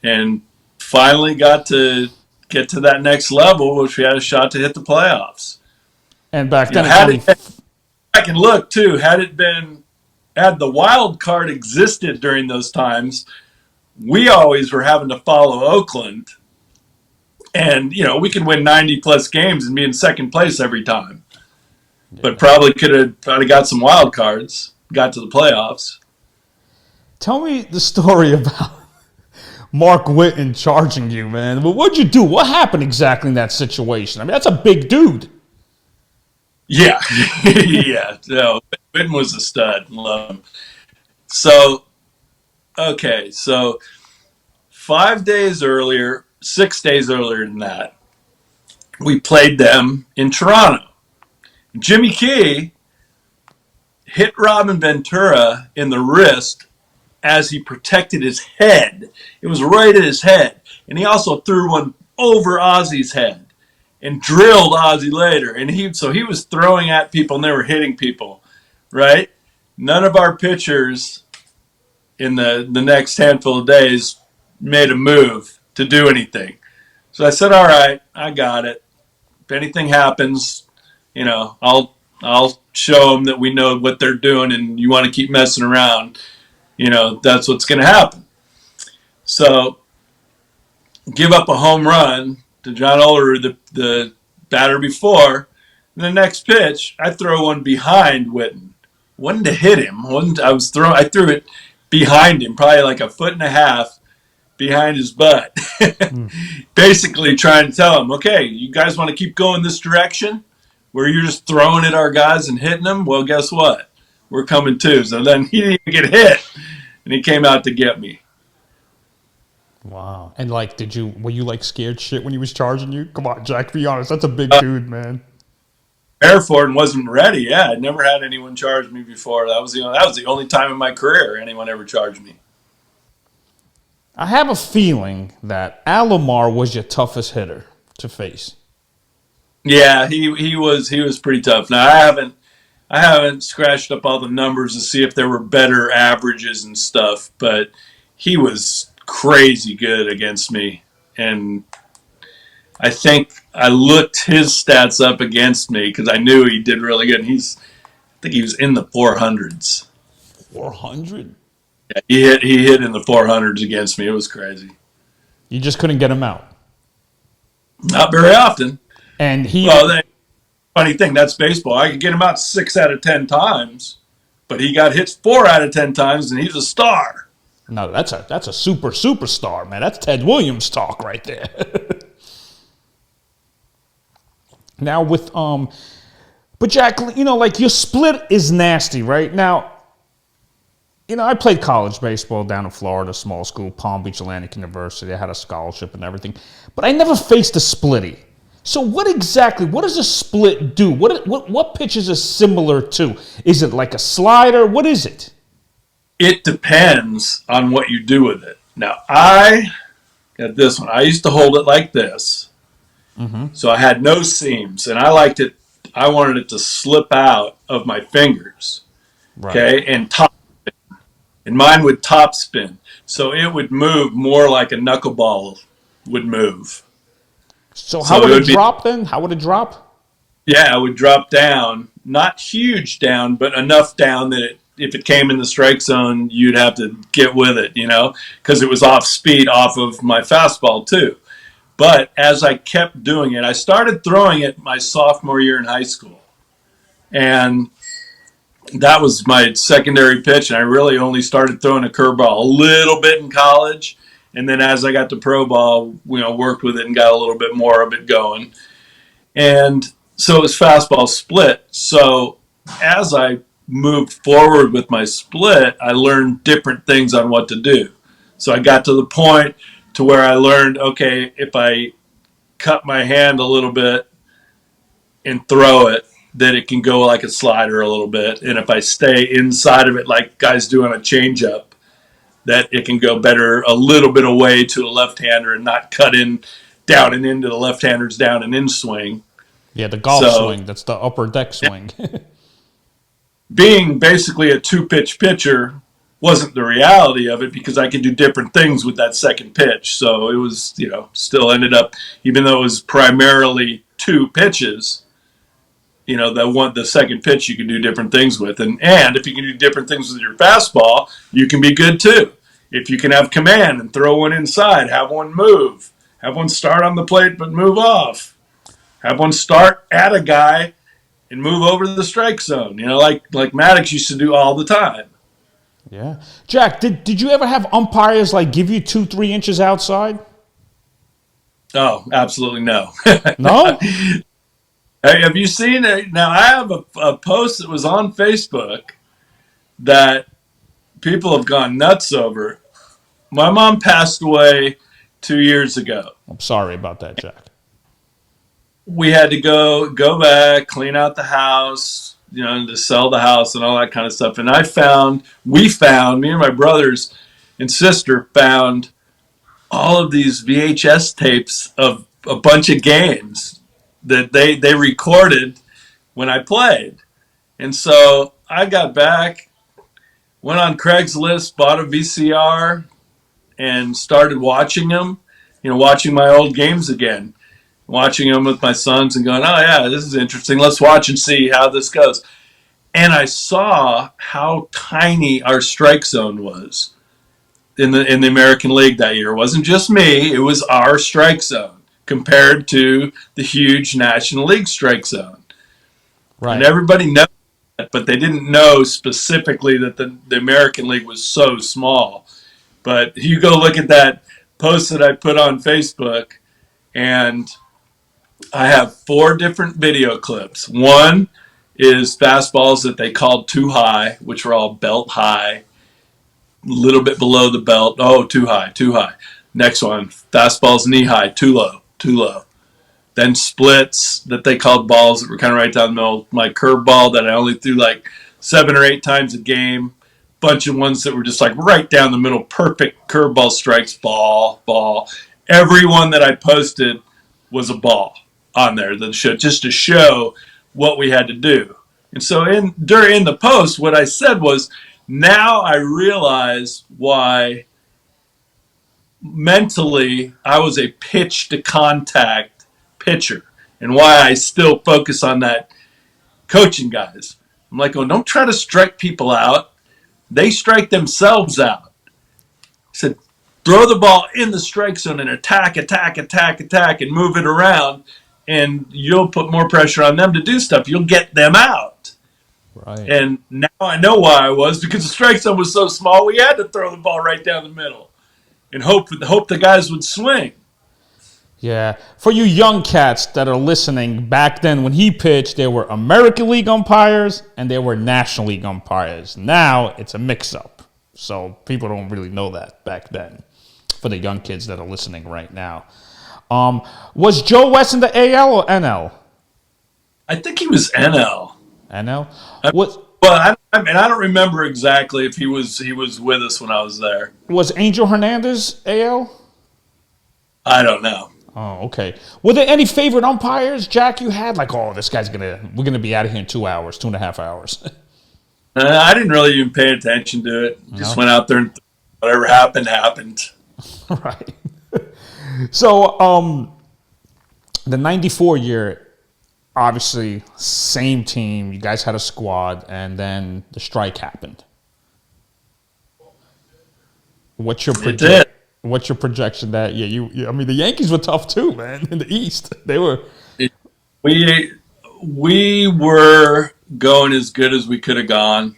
and finally got to get to that next level, which we had a shot to hit the playoffs. And back then, I can look too. Had the wild card existed during those times, we always were having to follow Oakland, and we could win 90 plus games and be in second place every time, but probably could have got some wild cards, got to the playoffs. Tell me the story about Mark Whitten charging you, man. Well, what'd you do? What happened exactly in that situation? I mean, that's a big dude. Yeah, yeah. No, Whitten was a stud. Love him. So 6 days earlier than that, we played them in Toronto. Jimmy Key hit Robin Ventura in the wrist as he protected his head. It was right at his head. And he also threw one over Ozzie's head and drilled Ozzie later. And he was throwing at people and they were hitting people, right? None of our pitchers in the next handful of days made a move to do anything. So I said, all right, I got it. If anything happens, I'll show them that we know what they're doing, and you want to keep messing around, that's what's going to happen. So give up a home run to John Olerud, the batter before. And the next pitch, I throw one behind Whitten. Wasn't to hit him. I threw it behind him, probably like a foot and a half behind his butt. Basically trying to tell him, okay, you guys want to keep going this direction where you're just throwing at our guys and hitting them? Well, guess what? We're coming too. So then he didn't even get hit, and he came out to get me. Wow. And like, were you like scared shit when he was charging you? Come on, Jack, be honest. That's a big Uh, dude, man. Airford and wasn't ready. Yeah, I'd never had anyone charge me before. That was the only time in my career anyone ever charged me. I have a feeling that Alomar was your toughest hitter to face. Yeah, he was pretty tough. Now I haven't scratched up all the numbers to see if there were better averages and stuff, but he was crazy good against me. And I think I looked his stats up against me because I knew he did really good. I think he was in the 400s. 400? Yeah, he hit in the 400s against me. It was crazy. You just couldn't get him out. Not very often. And Well, funny thing, that's baseball. I could get him out 6 out of 10 times, but he got hit 4 out of 10 times, and he's a star. no, that's a superstar, man. That's Ted Williams talk right there. Now but Jack, like your split is nasty, right? Now, I played college baseball down in Florida, small school, Palm Beach Atlantic University. I had a scholarship and everything, but I never faced a splitty. So what does a split do? What pitches are similar to? Is it like a slider? What is it? It depends on what you do with it. Now, I got this one. I used to hold it like this, so I had no seams, and I liked it. I wanted it to slip out of my fingers, Right. okay, and mine would top spin, so it would move more like a knuckleball would move. So how So would it it would be, drop then? How would it drop? yeah, it would drop down, not huge down, but enough down that if it came in the strike zone, you'd have to get with it, because it was off speed off of my fastball too. But as I kept doing it, I started throwing it my sophomore year in high school. And that was my secondary pitch. And I really only started throwing a curveball a little bit in college. And then as I got to pro ball, worked with it and got a little bit more of it going. And so it was fastball split. So as I moved forward with my split, I learned different things on what to do. So I got to the point to where I learned, okay, if I cut my hand a little bit and throw it, that it can go like a slider a little bit. And if I stay inside of it like guys do on a changeup, that it can go better a little bit away to a left-hander and not cut in down and into the left-hander's down and in swing. Yeah, the golf So swing. That's the upper deck swing. being basically a two-pitch pitcher wasn't the reality of it because I could do different things with that second pitch. So it was, still ended up, even though it was primarily two pitches, the second pitch you can do different things with. And if you can do different things with your fastball, you can be good too. If you can have command and throw one inside, have one move, have one start on the plate but move off, have one start at a guy and move over to the strike zone, like Maddox used to do all the time. Yeah. Jack, did you ever have umpires like give you 2-3 inches outside? Oh, absolutely no. No? Hey, have you seen it? Now, I have a post that was on Facebook that people have gone nuts over. My mom passed away 2 years ago. I'm sorry about that, Jack. We had to go back, clean out the house, to sell the house and all that kind of stuff. And me and my brothers and sister found all of these VHS tapes of a bunch of games that they recorded when I played. And so I got back, went on Craigslist, bought a VCR, and started watching them, watching my old games again, watching them with my sons and going, oh, yeah, this is interesting. Let's watch and see how this goes. And I saw how tiny our strike zone was in the American League that year. It wasn't just me. It was our strike zone compared to the huge National League strike zone. Right. And everybody knows that, but they didn't know specifically that the American League was so small. But you go look at that post that I put on Facebook, and I have 4 different video clips. One is fastballs that they called too high, which were all belt high, a little bit below the belt. Oh, too high, too high. Next one, fastball's knee high, too low, too low. Then splits that they called balls that were kind of right down the middle. My curveball that I only threw like 7 or 8 times a game. Bunch of ones that were just like right down the middle, perfect curveball strikes, ball, ball. Every one that I posted was a ball on there that showed, just to show what we had to do. And so during the post, what I said was, now I realize why mentally I was a pitch to contact pitcher and why I still focus on that coaching guys. I'm like, oh, don't try to strike people out. They strike themselves out. I said, throw the ball in the strike zone and attack, attack, attack, attack, and move it around, and you'll put more pressure on them to do stuff. You'll get them out. Right. And now I know why I was, because the strike zone was so small, we had to throw the ball right down the middle and hope the guys would swing. Yeah. For you young cats that are listening, back then when he pitched, there were American League umpires and there were National League umpires. Now it's a mix-up. So people don't really know that back then, for the young kids that are listening right now. Was Joe West in the AL or NL? I think he was NL. NL? Well, I mean, I don't remember exactly if he was with us when I was there. Was Angel Hernandez AL? I don't know. Oh, okay. Were there any favorite umpires, Jack, you had? Like, oh, we're gonna be out of here in 2 hours, 2.5 hours. I didn't really even pay attention to it. Just went out there and whatever happened. Right. So, the 94 year, obviously, same team. You guys had a squad, and then the strike happened. What's your projection that? Yeah, I mean, the Yankees were tough too, man. In the East, they were. We were going as good as we could have gone.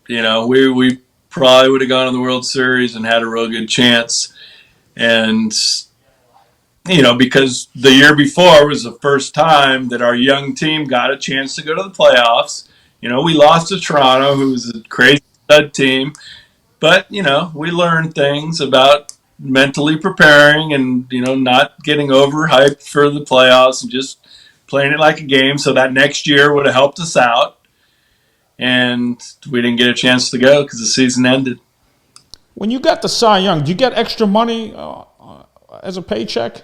You know, we probably would have gone to the World Series and had a real good chance. And you know, because the year before was the first time that our young team got a chance to go to the playoffs. You know, we lost to Toronto, who was a crazy stud team. But, you know, we learned things about mentally preparing and, you know, not getting overhyped for the playoffs and just playing it like a game. So that next year would have helped us out. And we didn't get a chance to go because the season ended. When you got the Cy Young, do you get extra money as a paycheck?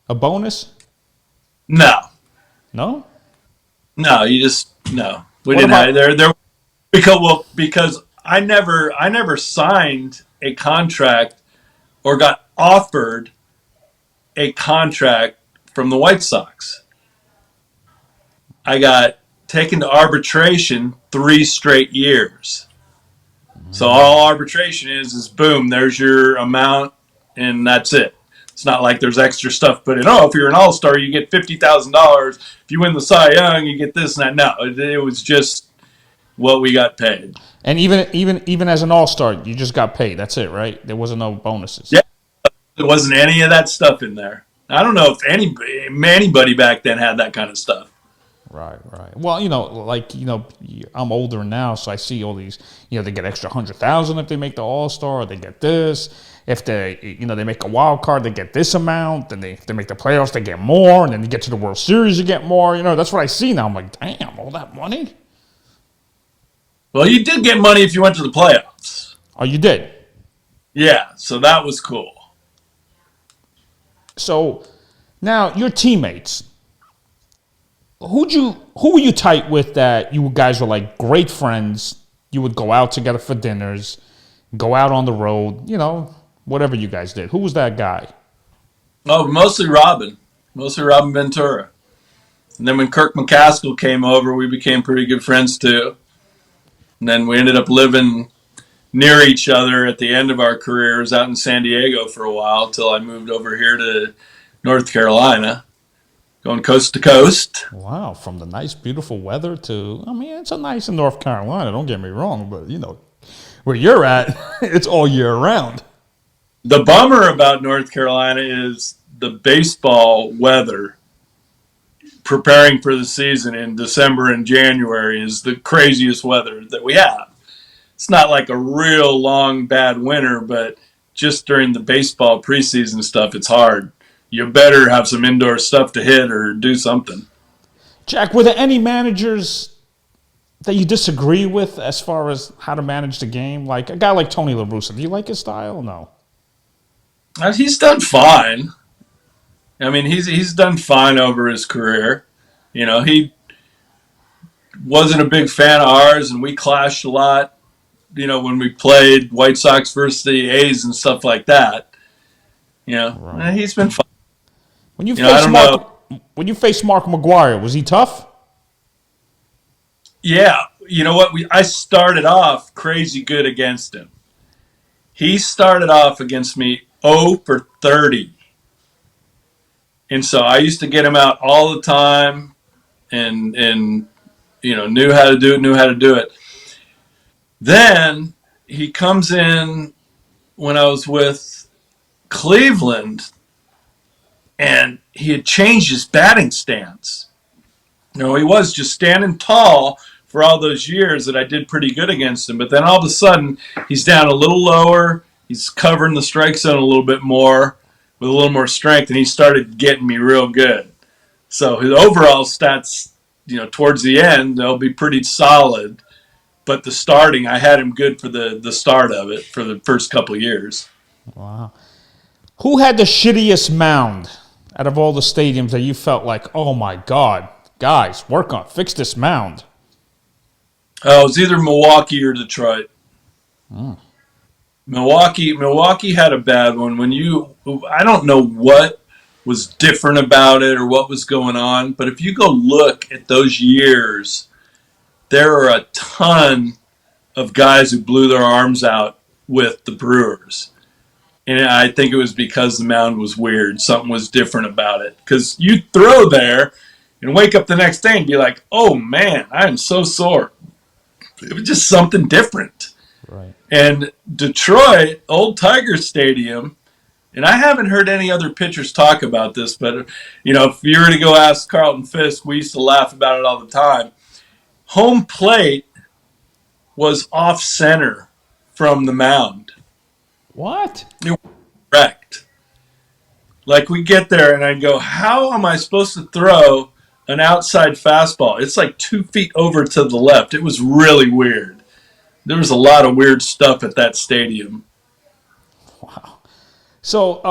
A bonus? No. No? No, you just, no. We What didn't about- have there because I never signed a contract or got offered a contract from the White Sox. I got taken to arbitration 3 straight years. So all arbitration is boom, there's your amount and that's it. It's not like there's extra stuff put in. Oh, if you're an all-star, you get $50,000. If you win the Cy Young, you get this and that. No, it was just what we got paid. And even as an all-star, you just got paid. That's it, right? There wasn't no bonuses. Yeah, there wasn't any of that stuff in there. I don't know if anybody back then had that kind of stuff. Right. Well, you know, like, you know, I'm older now, so I see all these, you know, they get extra 100,000 if they make the All-Star, or they get this. If they, you know, they make a wild card, they get this amount. Then if they make the playoffs, they get more. And then you get to the World Series, you get more. You know, that's what I see now. I'm like, damn, all that money? Well, you did get money if you went to the playoffs. Oh, you did? Yeah, so that was cool. So now your teammates, who were you tight with that you guys were like great friends? You would go out together for dinners, go out on the road, you know, whatever you guys did. Who was that guy? Oh, mostly Robin Ventura. And then when Kirk McCaskill came over, we became pretty good friends too. And then we ended up living near each other at the end of our careers out in San Diego for a while until I moved over here to North Carolina, going coast to coast. Wow, from the nice, beautiful weather to, I mean, it's a nice in North Carolina, don't get me wrong, but, you know, where you're at, it's all year round. The bummer about North Carolina is the baseball weather preparing for the season in December and January is the craziest weather that we have. It's not like a real long bad winter, but just during the baseball preseason stuff, it's hard. You better have some indoor stuff to hit or do something. Jack, were there any managers that you disagree with as far as how to manage the game? Like a guy like Tony La Russa, do you like his style? No. He's done fine. I mean, he's done fine over his career. He wasn't a big fan of ours, and we clashed a lot. When we played White Sox versus the A's and stuff like that. Right. He's been fine. When you I faced don't Mark, know. when you faced Mark McGwire, was he tough? Yeah, you know what? I started off crazy good against him. He started off against me 0 for 30. And so I used to get him out all the time and knew how to do it. Then he comes in when I was with Cleveland, and he had changed his batting stance. He was just standing tall for all those years that I did pretty good against him. But then all of a sudden, he's down a little lower. He's covering the strike zone a little bit more with a little more strength, and he started getting me real good. So his overall stats, towards the end, they'll be pretty solid. But the starting, I had him good for the start of it for the first couple of years. Wow. Who had the shittiest mound out of all the stadiums that you felt like, oh my God, guys, fix this mound? It was either Milwaukee or Detroit. Milwaukee had a bad one. I don't know what was different about it or what was going on, but if you go look at those years, there are a ton of guys who blew their arms out with the Brewers. And I think it was because the mound was weird. Something was different about it. Because you throw there and wake up the next day and be like, oh man, I am so sore. It was just something different. Right. And Detroit, Old Tiger Stadium, and I haven't heard any other pitchers talk about this, but if you were to go ask Carlton Fisk, we used to laugh about it all the time. Home plate was off center from the mound. What? It was correct. Like we get there and I go, how am I supposed to throw an outside fastball? It's like 2 feet over to the left. It was really weird. There was a lot of weird stuff at that stadium. Wow. So,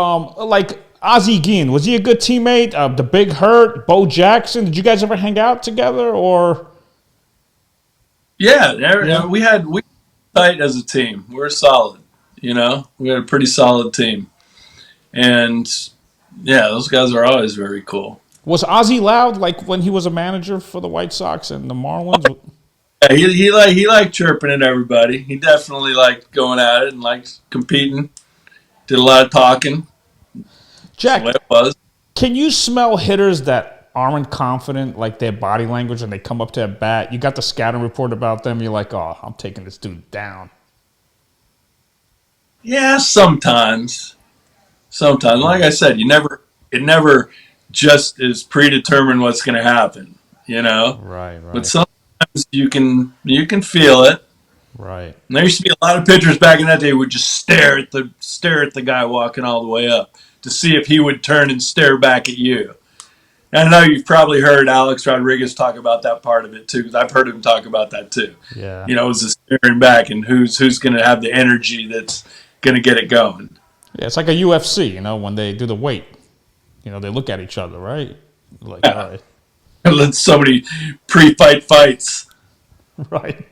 like Ozzie Guillen, was he a good teammate? The Big Hurt, Bo Jackson, did you guys ever hang out together or? Yeah. We were tight as a team. We were solid. We had a pretty solid team. And yeah, those guys are always very cool. Was Ozzie loud like when he was a manager for the White Sox and the Marlins? Yeah, he liked chirping at everybody. He definitely liked going at it and liked competing. Did a lot of talking. Jack, That's the way it was. can you smell hitters that aren't confident, like their body language, and they come up to a bat? You got the scouting report about them. You're like, oh, I'm taking this dude down. Yeah, sometimes. Like I said, it never just is predetermined what's going to happen, Right. But sometimes you can feel it. Right. And there used to be a lot of pitchers back in that day who would just stare at the guy walking all the way up to see if he would turn and stare back at you. And I know you've probably heard Alex Rodriguez talk about that part of it too, because I've heard him talk about that too. Yeah. It was the staring back and who's going to have the energy that's going to get it going. Yeah, it's like a UFC, when they do the weight. They look at each other, right? Like, Yeah. all right. Let so many pre-fight fights. Right.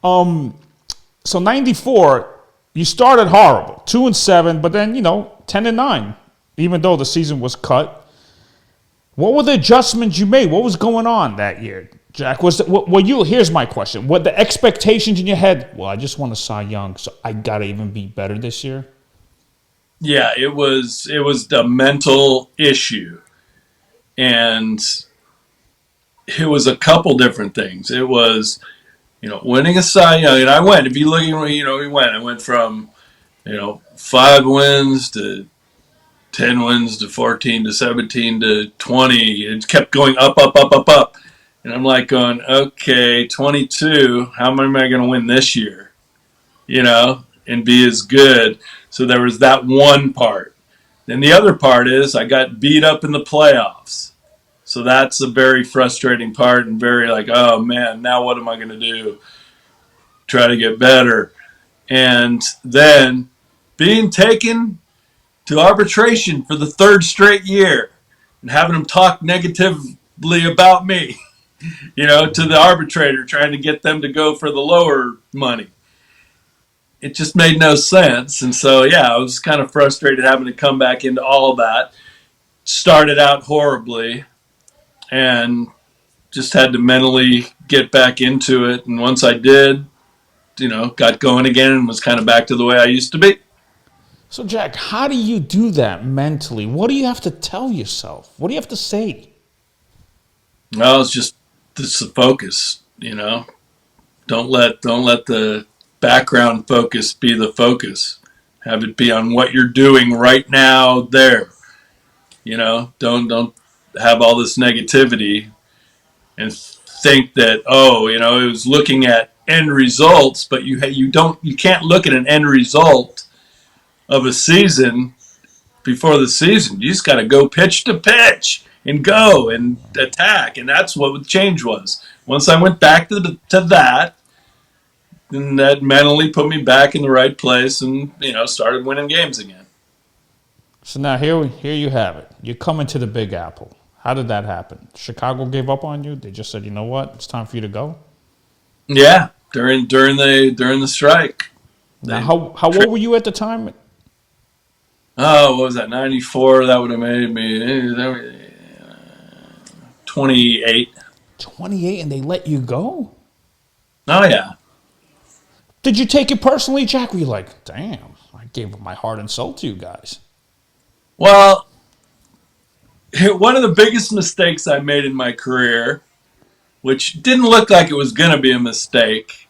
So 94, you started horrible, 2-7, but then 10-9, even though the season was cut. What were the adjustments you made? What was going on that year, Jack? Here's my question: what the expectations in your head? Well, I just want to Cy Young, so I gotta even be better this year. Yeah, it was the mental issue, and it was a couple different things. It was, winning a Cy Young, and I went. If you look at we went. I went from, 5 wins to 10 wins to 14 to 17 to 20. It kept going up, up, up, up, up, and I'm like going, okay, 22. How am I going to win this year? And be as good. So there was that one part. Then the other part is I got beat up in the playoffs. So that's a very frustrating part and very like, oh man, now what am I going to do? Try to get better. And then being taken to arbitration for the third straight year and having them talk negatively about me, to the arbitrator, trying to get them to go for the lower money. It just made no sense. And so, yeah, I was kind of frustrated having to come back into all of that. Started out horribly and just had to mentally get back into it. And once I did, got going again and was kind of back to the way I used to be. So, Jack, how do you do that mentally? What do you have to tell yourself? What do you have to say? Well, it's just this is the focus, Don't let the background focus be the focus. Have it be on what you're doing right now there. Don't have all this negativity and think that it was looking at end results, but you can't look at an end result of a season before the season. You just got to go pitch to pitch and go and attack, and that's what the change was. Once I went back to that, then that mentally put me back in the right place, and started winning games again. So now here you have it. You're coming to the Big Apple. How did that happen? Chicago gave up on you? They just said, you know what, it's time for you to go? Yeah, during the strike. Now, how old were you at the time? Oh, what was that? 94. That would have made me 28. 28, and they let you go? Oh yeah. Did you take it personally, Jack? Were you like, damn, I gave my heart and soul to you guys? Well, one of the biggest mistakes I made in my career, which didn't look like it was going to be a mistake,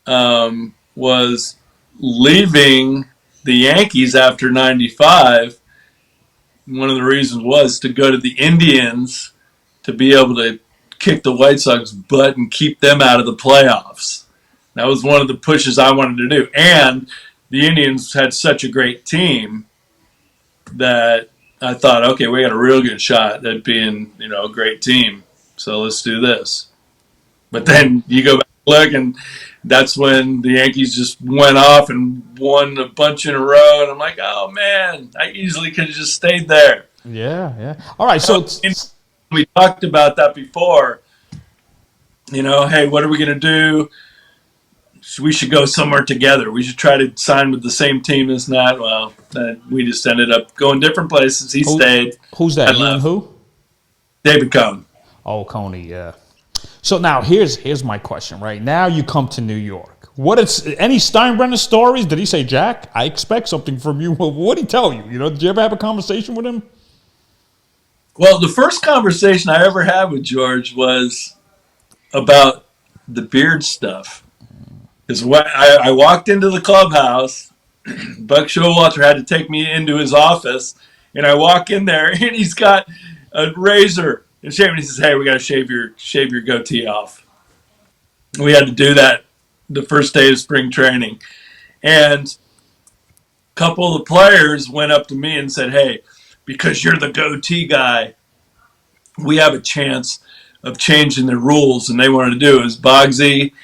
was leaving the Yankees after 95. One of the reasons was to go to the Indians to be able to kick the White Sox butt and keep them out of the playoffs. That was one of the pushes I wanted to do. And the Indians had such a great team that I thought, okay, we got a real good shot at being, a great team. So let's do this. But then you go back and look, and that's when the Yankees just went off and won a bunch in a row. And I'm like, oh, man, I easily could have just stayed there. Yeah. All right, so we talked about that before. Hey, what are we going to do? We should go somewhere together. We should try to sign with the same team as not. Well, we just ended up going different places. He stayed. Who's that? You and who? David Cohn. Oh, Coney, yeah. So now here's my question. Right now, you come to New York. Any Steinbrenner stories? Did he say, Jack, I expect something from you? Well, what did he tell you? Did you ever have a conversation with him? Well, the first conversation I ever had with George was about the beard stuff. Because I walked into the clubhouse, Buck Showalter had to take me into his office, and I walk in there, and he's got a razor and shave, and he says, "Hey, we got to shave your goatee off." We had to do that the first day of spring training, and a couple of the players went up to me and said, "Hey, because you're the goatee guy, we have a chance of changing the rules." And they wanted to do it. It was Bogsy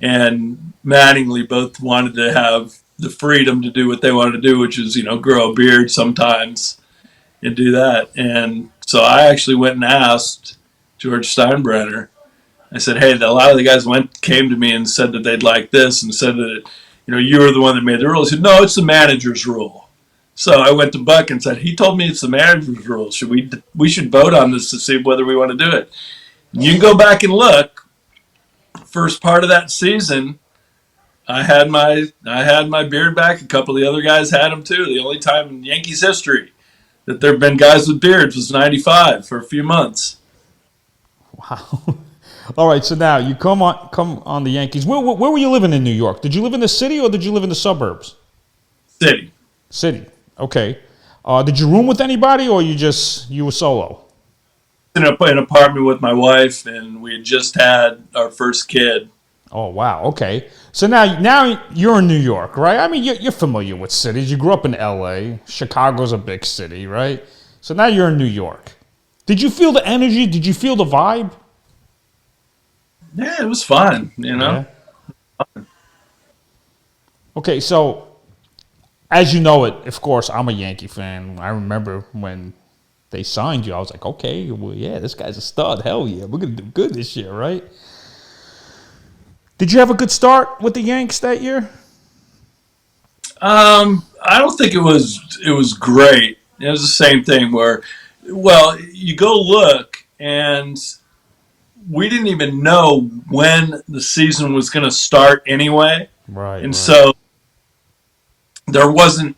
and Mattingly both wanted to have the freedom to do what they wanted to do, which is, grow a beard sometimes and do that. And so I actually went and asked George Steinbrenner. I said, hey, a lot of the guys came to me and said that they'd like this and said that, you were the one that made the rule. He said, no, it's the manager's rule. So I went to Buck and said, he told me it's the manager's rule. We should vote on this to see whether we want to do it. You can go back and look. First part of that season, I had my beard back. A couple of the other guys had them too. The only time in Yankees history that there have been guys with beards was 95 for a few months. Wow. All right, so now you come on the Yankees. Where were you living in New York? Did you live in the city or did you live in the suburbs? City. Okay. Did you room with anybody or you were solo? In an apartment with my wife, and we had just had our first kid. Oh wow. Okay. So now you're in New York, right? I mean, you're familiar with cities. You grew up in L.A. Chicago's a big city, right? So now you're in New York. Did you feel the energy? Did you feel the vibe? Yeah, it was fun, you know. Yeah. Okay. So as you know it, of course, I'm a Yankee fan. I remember when they signed you. I was like, okay, well, yeah, this guy's a stud. Hell yeah, we're gonna do good this year, right? Did you have a good start with the Yanks that year? I don't think it was great. It was the same thing where, well, you go look, and we didn't even know when the season was going to start anyway, Right, and right. so there wasn't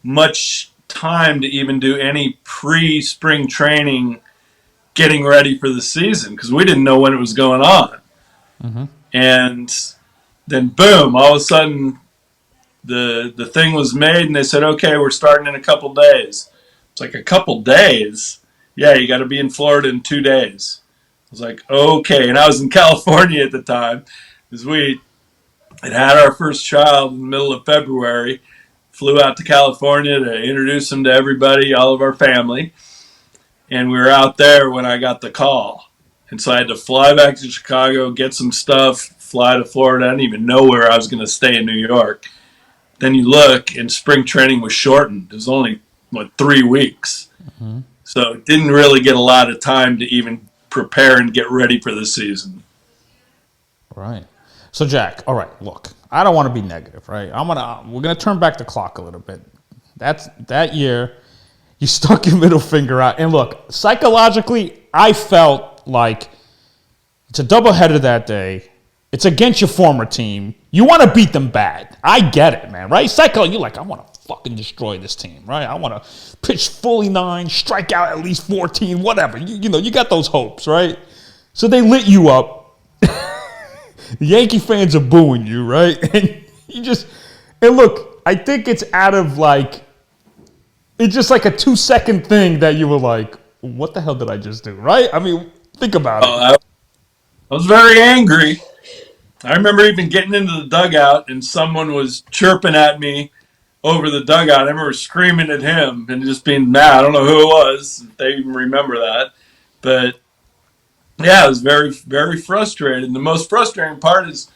much time to even do any pre-spring training, getting ready for the season because we didn't know when it was going on, Mm-hmm. and then boom, all of a sudden the thing was made, and they said, okay, we're starting in a couple days. It's like a couple days. Yeah, you got to be in Florida in 2 days. I was like, okay, and I was in California at the time, because we had our first child in the middle of February. Flew out to California to introduce him to everybody, all of our family, and we were out there when I got the call. And so I had to fly back to Chicago, get some stuff, fly to Florida. I didn't even know where I was going to stay in New York. Then you look, and spring training was shortened. It was only, 3 weeks. Mm-hmm. So it didn't really get a lot of time to even prepare and get ready for the season. Right. So Jack, all right, look, I don't want to be negative, right? We're gonna turn back the clock a little bit. That year, you stuck your middle finger out, and look, psychologically, I felt like it's a doubleheader that day. It's against your former team. You want to beat them bad. I get it, man, right? Psycho, you're like, I want to fucking destroy this team, right? I want to pitch fully 9, strike out at least 14, whatever. You got those hopes, right? So they lit you up. The Yankee fans are booing you, right? And and look, I think it's out of like, it's just like a 2-second thing that you were like, what the hell did I just do, right? I mean, think about it. I was very angry. I remember even getting into the dugout, and someone was chirping at me over the dugout. I remember screaming at him and just being mad. I don't know who it was, if they even remember that. But yeah, I was very, very frustrated. And the most frustrating part is,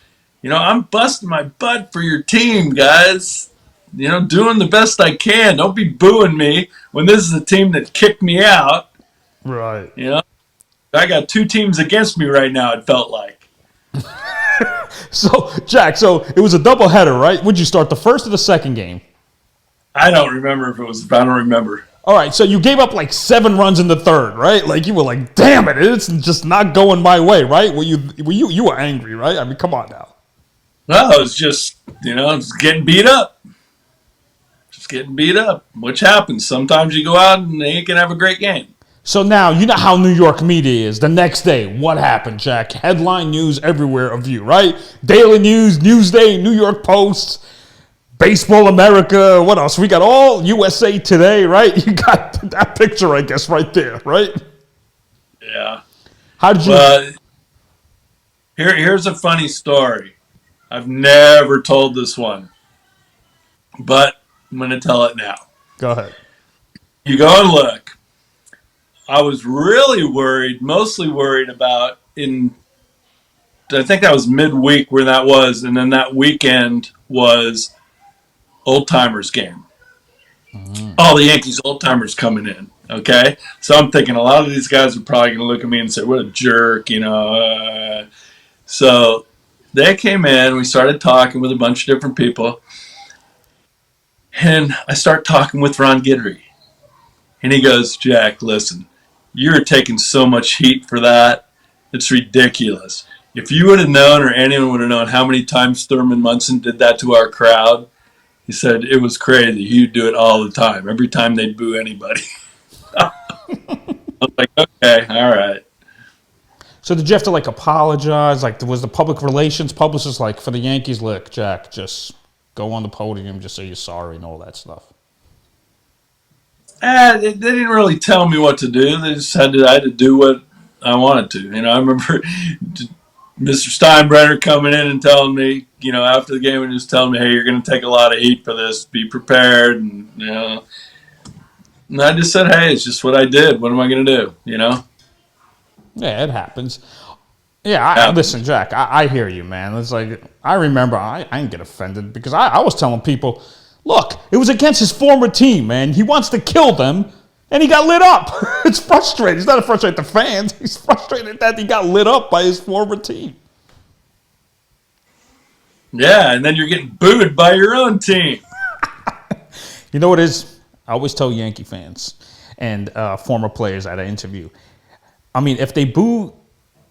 I'm busting my butt for your team, guys. Doing the best I can. Don't be booing me when this is a team that kicked me out. Right. You know, I got two teams against me right now, it felt like. So, Jack, so it was a doubleheader, right? Would you start the first or the second game? I don't remember if it was, I don't remember. All right, so you gave up like 7 runs in the third, right? Like you were like, "Damn it, it's just not going my way," right? You were angry, right? I mean, come on now. No, it was just, just getting beat up. Just getting beat up, which happens. Sometimes you go out and you can have a great game. So now you know how New York media is. The next day, what happened, Jack? Headline news everywhere of you, right? Daily News, Newsday, New York Post, Baseball America. What else? We got all USA Today, right? You got that picture, I guess, right there, right? Yeah. How did you? Well, here's a funny story. I've never told this one, but I'm going to tell it now. Go ahead. You go and look. I was really worried, mostly worried about I think that was midweek where that was, and then that weekend was Old Timers game. All the Yankees old timers coming in. Okay, so I'm thinking a lot of these guys are probably going to look at me and say, "What a jerk," So they came in. We started talking with a bunch of different people, and I start talking with Ron Guidry, and he goes, "Jack, listen, you're taking so much heat for that. It's ridiculous. If you would have known, or anyone would have known, how many times Thurman Munson did that to our crowd." He said it was crazy. He'd do it all the time. Every time they'd boo anybody. I was like, okay, all right. So did you have to like apologize? Like, was the public relations publicist like for the Yankees? Look, Jack, just go on the podium, just say you're sorry and all that stuff. They didn't really tell me what to do. They just I had to do what I wanted to. I remember Mr. Steinbrenner coming in and telling me, after the game, and just telling me, hey, you're going to take a lot of heat for this. Be prepared. And I just said, hey, it's just what I did. What am I going to do? Yeah, it happens. Yeah, Happens. listen, Jack, I hear you, man. It's like, I remember, I didn't get offended because I was telling people, look, it was against his former team, man. He wants to kill them, and he got lit up. It's frustrating. It's not frustrating the fans. He's frustrated that he got lit up by his former team. Yeah, and then you're getting booed by your own team. You know what it is? I always tell Yankee fans and former players at an interview, I mean, if they boo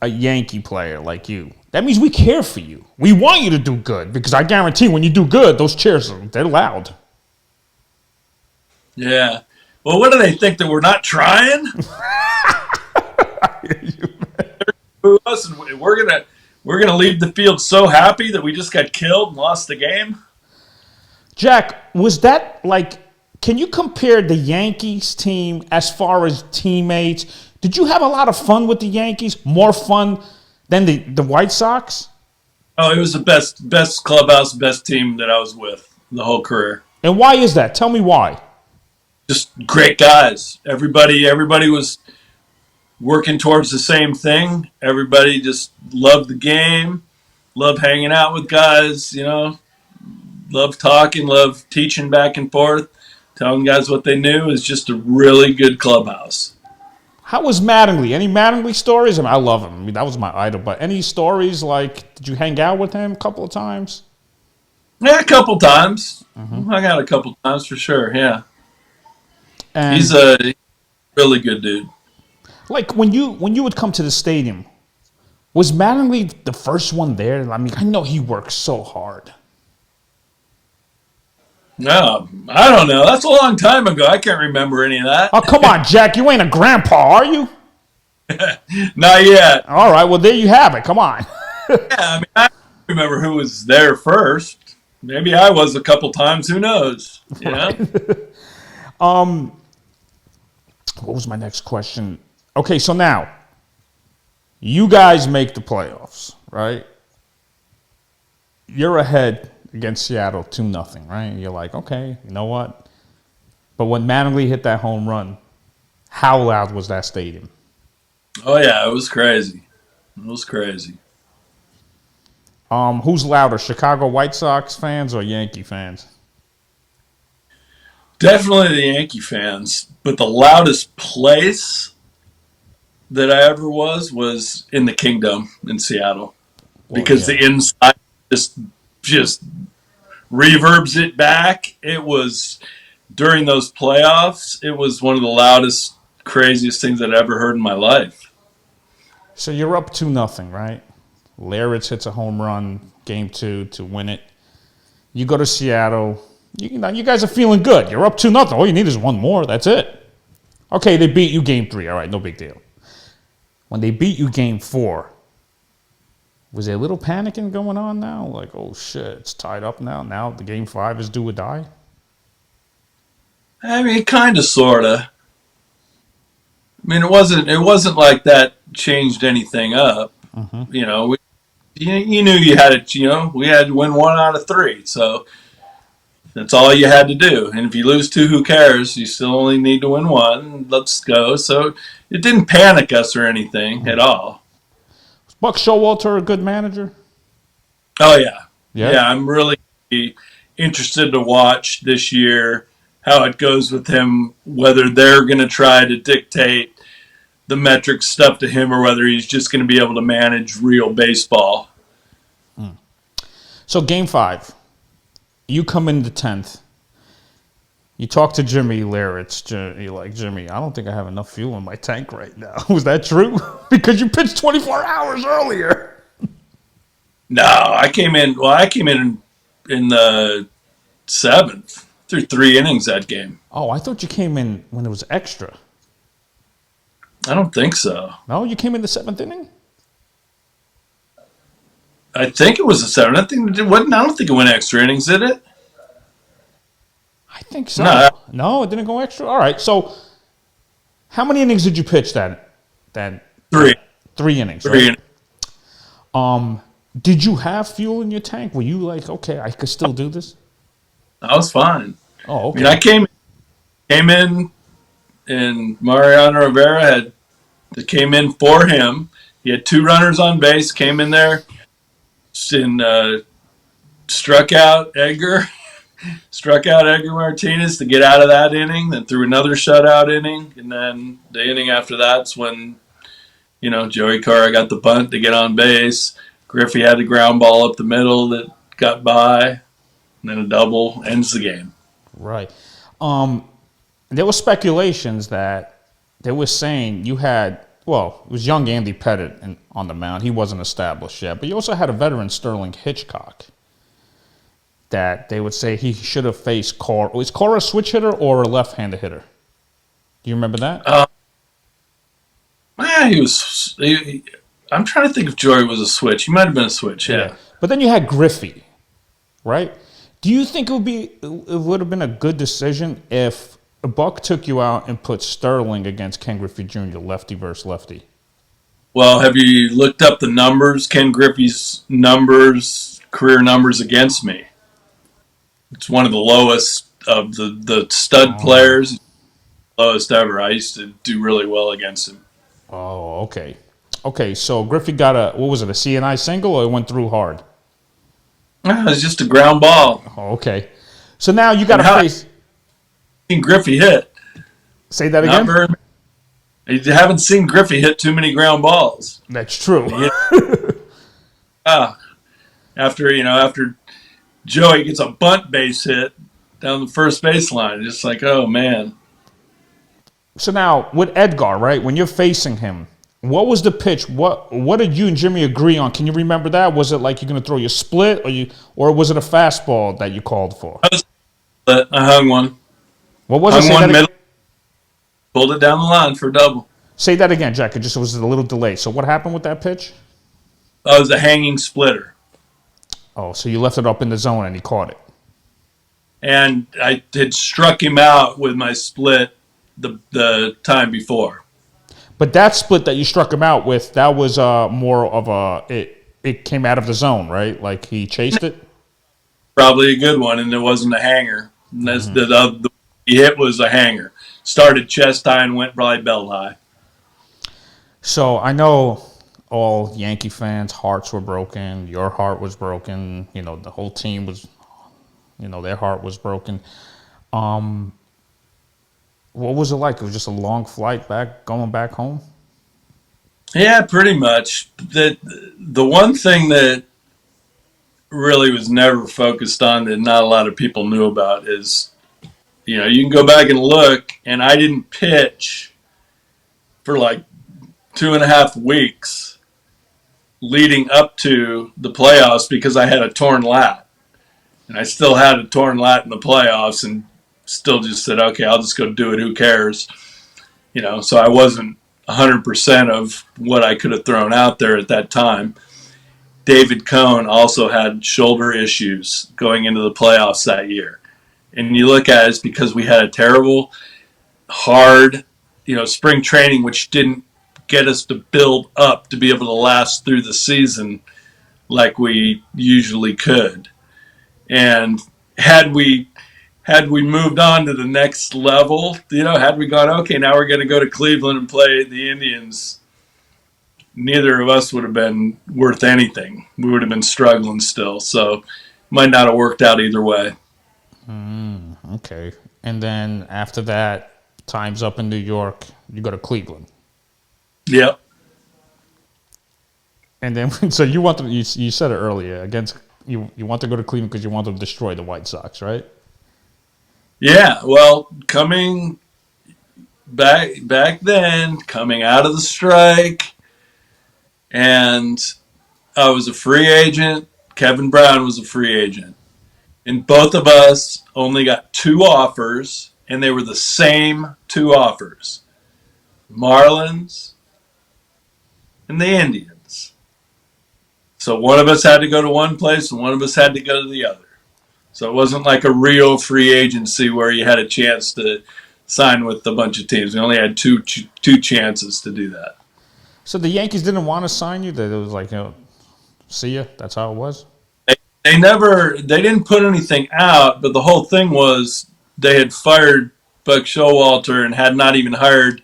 a Yankee player like you, that means we care for you. We want you to do good because I guarantee when you do good, those cheers, they're loud. Yeah. Well, what do they think, that we're not trying? Boo us, and we're gonna leave the field so happy that we just got killed and lost the game. Jack, was that like, can you compare the Yankees team as far as teammates? Did you have a lot of fun with the Yankees? More fun than the White Sox? Oh, it was the best clubhouse, best team that I was with the whole career. And why is that? Tell me why. Just great guys. Everybody was working towards the same thing. Everybody just loved the game, loved hanging out with guys, loved talking, loved teaching back and forth, telling guys what they knew. Is just a really good clubhouse. How was Mattingly? Any Mattingly stories? I mean, I love him. I mean, that was my idol. But any stories like, did you hang out with him a couple of times? Yeah, a couple times. I got a couple times for sure. Yeah, And he's a really good dude. like when you would come to the stadium, was Mattingly the first one there? I mean, I know he works so hard. No, I don't know. That's a long time ago. I can't remember any of Oh, that. come on, Jack. You ain't a grandpa, are you? Not yet. All right. Well, there you have it. Come on. Yeah, I mean, I don't remember who was there first. Maybe I was a couple times. Who knows? What was my next question? Okay, so now you guys make the playoffs, right? You're ahead against Seattle 2-0, right? You're like, okay, you know what? But when Mattingly hit that home run, how loud was that stadium? Oh yeah, it was crazy. It was crazy. Who's louder, Chicago White Sox fans or Yankee fans? Definitely the Yankee fans, but the loudest place that I ever was in the Kingdom in Seattle, Well, because yeah. the inside just reverbs it back. It was during those playoffs. It was one of the loudest, craziest things I'd ever heard in my life. So you're up 2-0, right? Lariats hits a home run, game 2 to win it. You go to Seattle. You guys are feeling good. You're up 2-0. All you need is one more. That's it. Okay, they beat you game 3. All right, no big deal. When they beat you game 4, was there a little panicking going on now? Like, oh shit, it's tied up now. Now the game 5 is do or die. I mean, kind of, sorta. I mean, it wasn't like that changed anything up. You know, you knew you had it. We had to win 1 out of 3, so that's all you had to do. And if you lose 2, who cares? You still only need to win 1. Let's go. So it didn't panic us or anything at all. Was Buck Showalter a good manager? Oh yeah, Yeah. yeah. I'm really interested to watch this year how it goes with him. Whether they're going to try to dictate the metric stuff to him, or whether he's just going to be able to manage real baseball. So game 5, you come in the 10th. You talk to Jimmy Lariats. You're like, Jimmy, I don't think I have enough fuel in my tank right now. Was that true? Because you pitched 24 hours earlier. No, I came in. Well, I came in the 7th through 3 innings that game. Oh, I thought you came in when it was extra. I don't think so. No, you came in the 7th inning? I think it was the 7th. I don't think it went extra innings, did it? I think so. No. No, it didn't go extra? All right. So how many innings did you pitch that 3. 3 innings, 3 right? innings. Did you have fuel in your tank? Were you like, okay, I could still do this? I was fine. Oh, I mean, I okay. came in, and Mariano Rivera had came in for him. He had two runners on base. Came in there and struck out Edgar, struck out Edgar Martinez to get out of that inning. Then threw another shutout inning, and then the inning after that's when Joey Carr got the bunt to get on base. Griffey had the ground ball up the middle that got by, and then a double ends the game. Right. Um, there were speculations that they were saying you had, well, it was young Andy Pettit on the mound. He wasn't established yet. But you also had a veteran, Sterling Hitchcock, that they would say he should have faced Carr. Was Carr a switch hitter or a left-handed hitter? Do you remember that? Man, he was. I'm trying to think if Joey was a switch. He might have been a switch. Yeah. But then you had Griffey, right? Do you think it would have been a good decision if Buck took you out and put Sterling against Ken Griffey Jr., lefty versus lefty? Well, have you looked up the numbers? Ken Griffey's numbers, career numbers against me. It's one of the lowest of the stud Oh, players, lowest ever. I used to do really well against him. oh, okay. Okay, so Griffey got what was it, a CNI single or it went through hard? It's just a ground ball. Oh, okay. So now you got And to how I've face, seen Griffey hit? say that Not again? very. You haven't seen Griffey hit too many ground balls. That's true. He hit, ah, after Joey gets a bunt base hit down the first baseline, just like, oh man. So now with Edgar, right? When you're facing him, what was the pitch? What did you and Jimmy agree on? Can you remember that? Was it like you're gonna throw your split, or was it a fastball that you called for? I hung one, What was it? hung one middle, pulled it down the line for a double. Say that again, Jack. It just was a little delay. So what happened with that pitch? That was a hanging splitter, Oh, so you left it up in the zone and he caught it. and I had struck him out with my split the time before. But that split that you struck him out with, that was more of it came out of the zone, right? Like he chased it. Probably a good one, and it wasn't a hanger. And that's the hit was a hanger. Started chest high and went probably belt high. So I know all Yankee fans' hearts were broken. Your heart was broken. You know, the whole team was, their heart was broken. Um, what was it like? It was just a long flight going back home? Yeah, pretty much. The one thing that really was never focused on that not a lot of people knew about is, you can go back and look, and I didn't pitch for like 2.5 weeks leading up to the playoffs because I had a torn lat. And I still had a torn lat in the playoffs and still just said, okay, I'll just go do it. Who cares? So I wasn't 100% of what I could have thrown out there at that time. David Cohn also had shoulder issues going into the playoffs that year. And you look at it, it's because we had a terrible, hard, spring training, which didn't get us to build up to be able to last through the season like we usually could. And had we moved on to the next level, had we gone, okay, now we're going to go to Cleveland and play the Indians, neither of us would have been worth anything. We would have been struggling still. So might not have worked out either way. Okay. And then after that, time's up in New York. You go to Cleveland. Yep. And then, so you said it earlier, against, you want to go to Cleveland because you want to destroy the White Sox, right? Yeah. Well, coming back then, coming out of the strike, and I was a free agent. Kevin Brown was a free agent. And both of us only got two offers, and they were the same two offers: Marlins and the Indians. So one of us had to go to one place, and one of us had to go to the other. So it wasn't like a real free agency where you had a chance to sign with a bunch of teams. We only had two chances to do that. So the Yankees didn't want to sign you? That it was like, See ya. That's how it was. They, they didn't put anything out, but the whole thing was they had fired Buck Showalter and had not even hired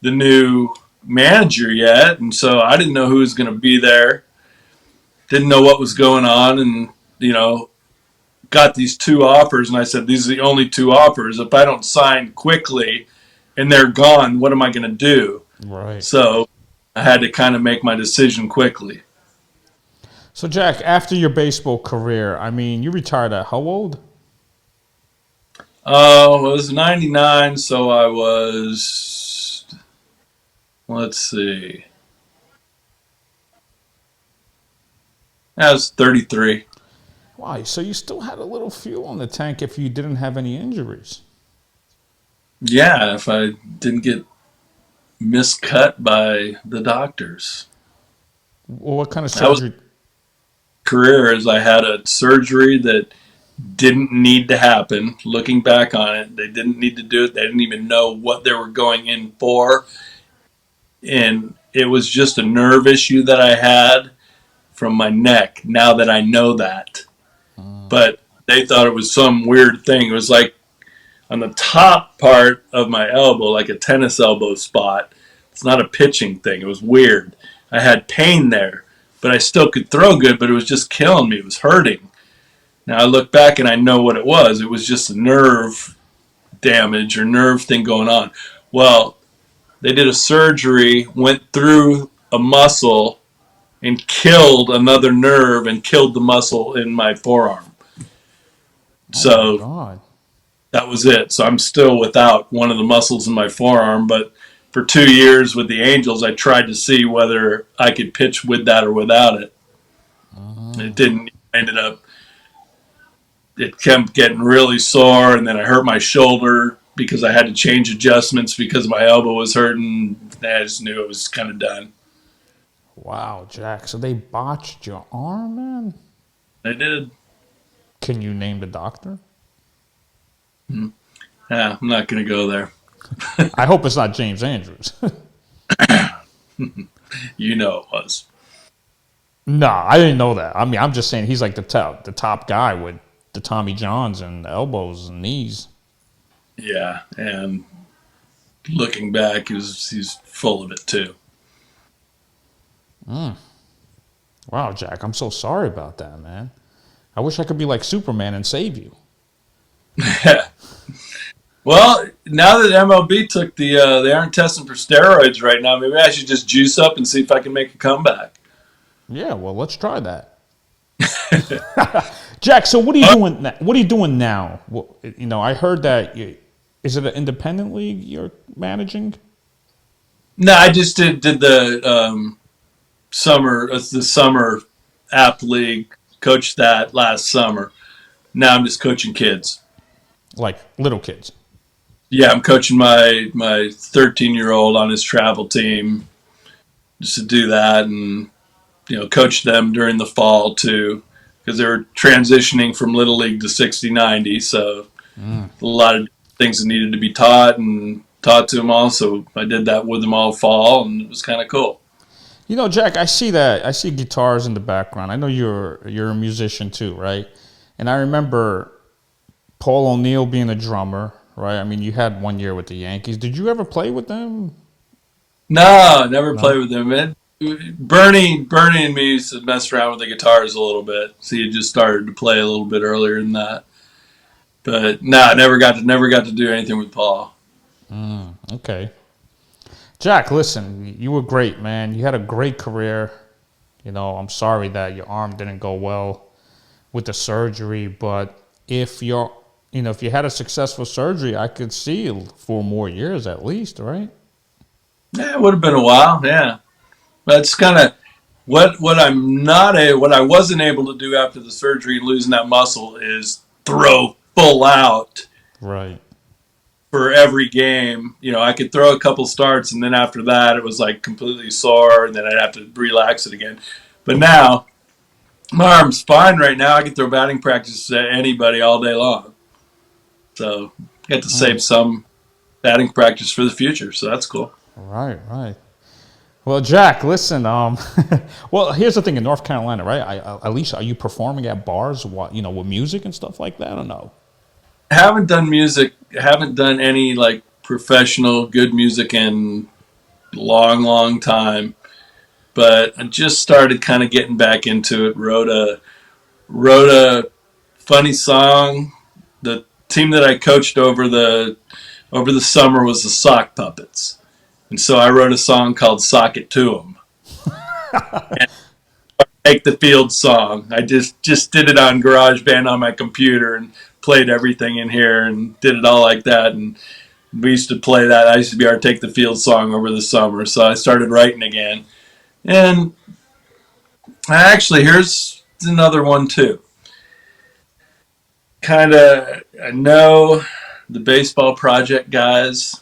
the new manager yet, and so I didn't know who was going to be there. Didn't know what was going on, and got these two offers, and I said these are the only two offers. If I don't sign quickly and they're gone, what am I going to do? Right. So I had to kind of make my decision quickly. So, Jack, after your baseball career, I mean, you retired at how old? It was 99, so I was, let's see, I was 33. Wow. So you still had a little fuel in the tank if you didn't have any injuries. Yeah, if I didn't get miscut by the doctors. Well, what kind of That was surgery? career as I had a surgery that didn't need to happen. Looking back on it, they didn't need to do it. They didn't even know what they were going in for. And it was just a nerve issue that I had from my neck now that I know that. But they thought it was some weird thing. It was like on the top part of my elbow, like a tennis elbow spot. It's not a pitching thing. It was weird. I had pain there, but I still could throw good, but it was just killing me. It was hurting. Now I look back and I know what it was. It was just a nerve damage or nerve thing going on. Well, they did a surgery, went through a muscle and killed another nerve and killed the muscle in my forearm. Oh my So God. that was it. So I'm still without one of the muscles in my forearm. But for 2 years with the Angels, I tried to see whether I could pitch with that or without it. It didn't. I ended up, it kept getting really sore, and then I hurt my shoulder because I had to change adjustments because my elbow was hurting. I just knew it was kind of done. Wow, Jack. So they botched your arm, man? I did. Can you name the doctor? Yeah, I'm not going to go there. I hope it's not James Andrews. You know it was. Nah, I didn't know that. I mean, I'm just saying he's like the top guy with the Tommy Johns and the elbows and knees. Yeah, and looking back, he's full of it too. Wow, Jack, I'm so sorry about that, man. I wish I could be like Superman and save you. Well, now that MLB took they aren't testing for steroids right now. Maybe I should just juice up and see if I can make a comeback. Yeah, well, let's try that. Jack, so what are you doing? What are you doing now? Well, I heard that. Is it an independent league you're managing? No, I just did the the summer app league. Coached that last summer. Now I'm just coaching kids. Like little kids? Yeah, I'm coaching my 13-year-old on his travel team just to do that, and coach them during the fall too, because they were transitioning from little league to 60-90. So a lot of things that needed to be taught and taught to them all. So I did that with them all fall, and it was kind of cool. Jack, I see that. I see guitars in the background. I know you're a musician too, right? And I remember Paul O'Neill being a drummer, right? I mean, you had 1 year with the Yankees. Did you ever play with them? No, never No. played with them. Bernie and me used to mess around with the guitars a little bit. So he just started to play a little bit earlier than that. But no, never got to do anything with Paul. Okay. Jack, listen, you were great, man. You had a great career. I'm sorry that your arm didn't go well with the surgery, but if you had a successful surgery, I could see 4 more years at least, right? Yeah, it would have been a while. Yeah, that's kind of what I wasn't able to do after the surgery, losing that muscle, is throw full out Right. for every game. I could throw a couple starts, and then after that, it was like completely sore, and then I'd have to relax it again. But now my arm's fine right now. I can throw batting practice to anybody all day long. So I get to save some batting practice for the future. So that's cool. Right, right. Well, Jack, listen. Well, here's the thing in North Carolina, right? At least are you performing at bars, with music and stuff like that, or no? I haven't done music, haven't done any like professional good music in a long, long time. But I just started kind of getting back into it. Wrote a funny song. The team that I coached over the summer was the Sock Puppets, and so I wrote a song called "Sock It to 'Em." And Take the Field song. I just did it on GarageBand on my computer and played everything in here and did it all like that. And we used to play that. I used to be our Take the Field song over the summer, so I started writing again. And actually, here's another one too. Kind of, I know the baseball project guys,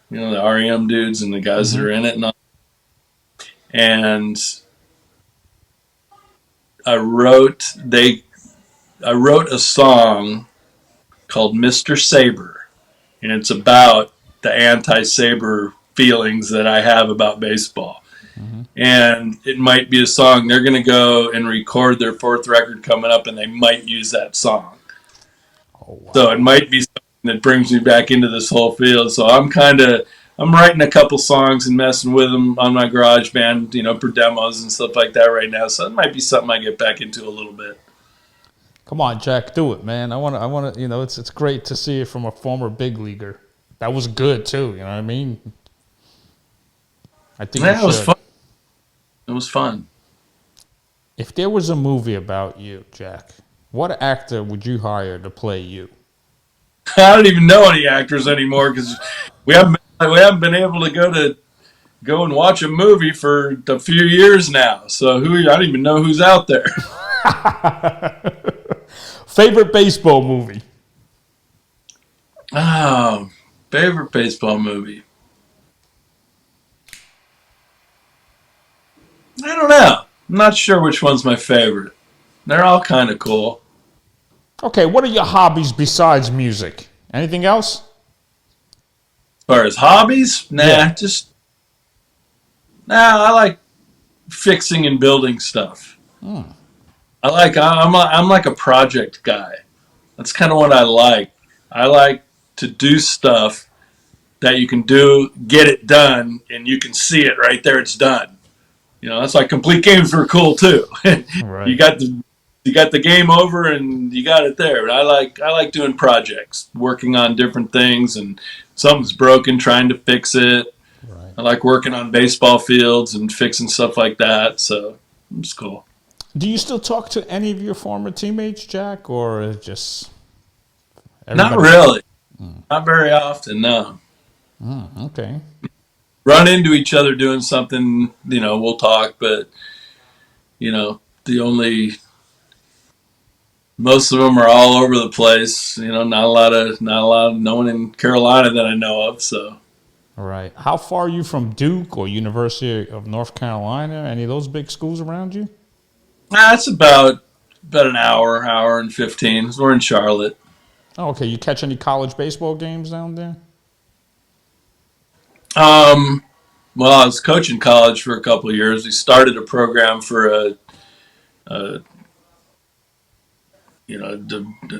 the REM dudes and the guys that Mm-hmm. are in it, and I wrote they I wrote a song called Mr. Saber, and it's about the anti-Saber feelings that I have about baseball. Mm-hmm. And it might be a song they're going to go and record their fourth record coming up, and they might use that song. Oh So it wow. might be something that brings me back into this whole field. So I'm writing a couple songs and messing with them on my garage band, for demos and stuff like that right now. So it might be something I get back into a little bit. Come on, Jack, do it, man. I want to. It's great to see it from a former big leaguer. That was good too. You know what I mean? I think you Yeah, it was should. fun. It was fun. If there was a movie about you, Jack, what actor would you hire to play you? I don't even know any actors anymore because we haven't been able to go and watch a movie for a few years now. So I don't even know who's out there. Favorite baseball movie? Oh, favorite baseball movie. I don't know. I'm not sure which one's my favorite. They're all kind of cool. Okay, what are your hobbies besides music? Anything else? As far as hobbies, Yeah. I like fixing and building stuff. I'm like a project guy. That's kind of what I like. I like to do stuff that you can do, get it done, and you can see it right there. It's done. That's why complete games were cool too. you Right. got the you got the game over and you got it there. But I like doing projects, working on different things, and something's broken, trying to fix it. Right. I like working on baseball fields and fixing stuff like that. So it's cool. Do you still talk to any of your former teammates, Jack, or just Not everybody? really. Not very often. No. Okay. Run into each other doing something. We'll talk, but the only most of them are all over the place. No one in Carolina that I know of. So All right. How far are you from Duke or University of North Carolina? Any of those big schools around you? that's about an hour and 15. We're in Charlotte. Oh, okay. You catch any college baseball games down there? Um, well, I was coaching college for a couple of years. We started a program for a the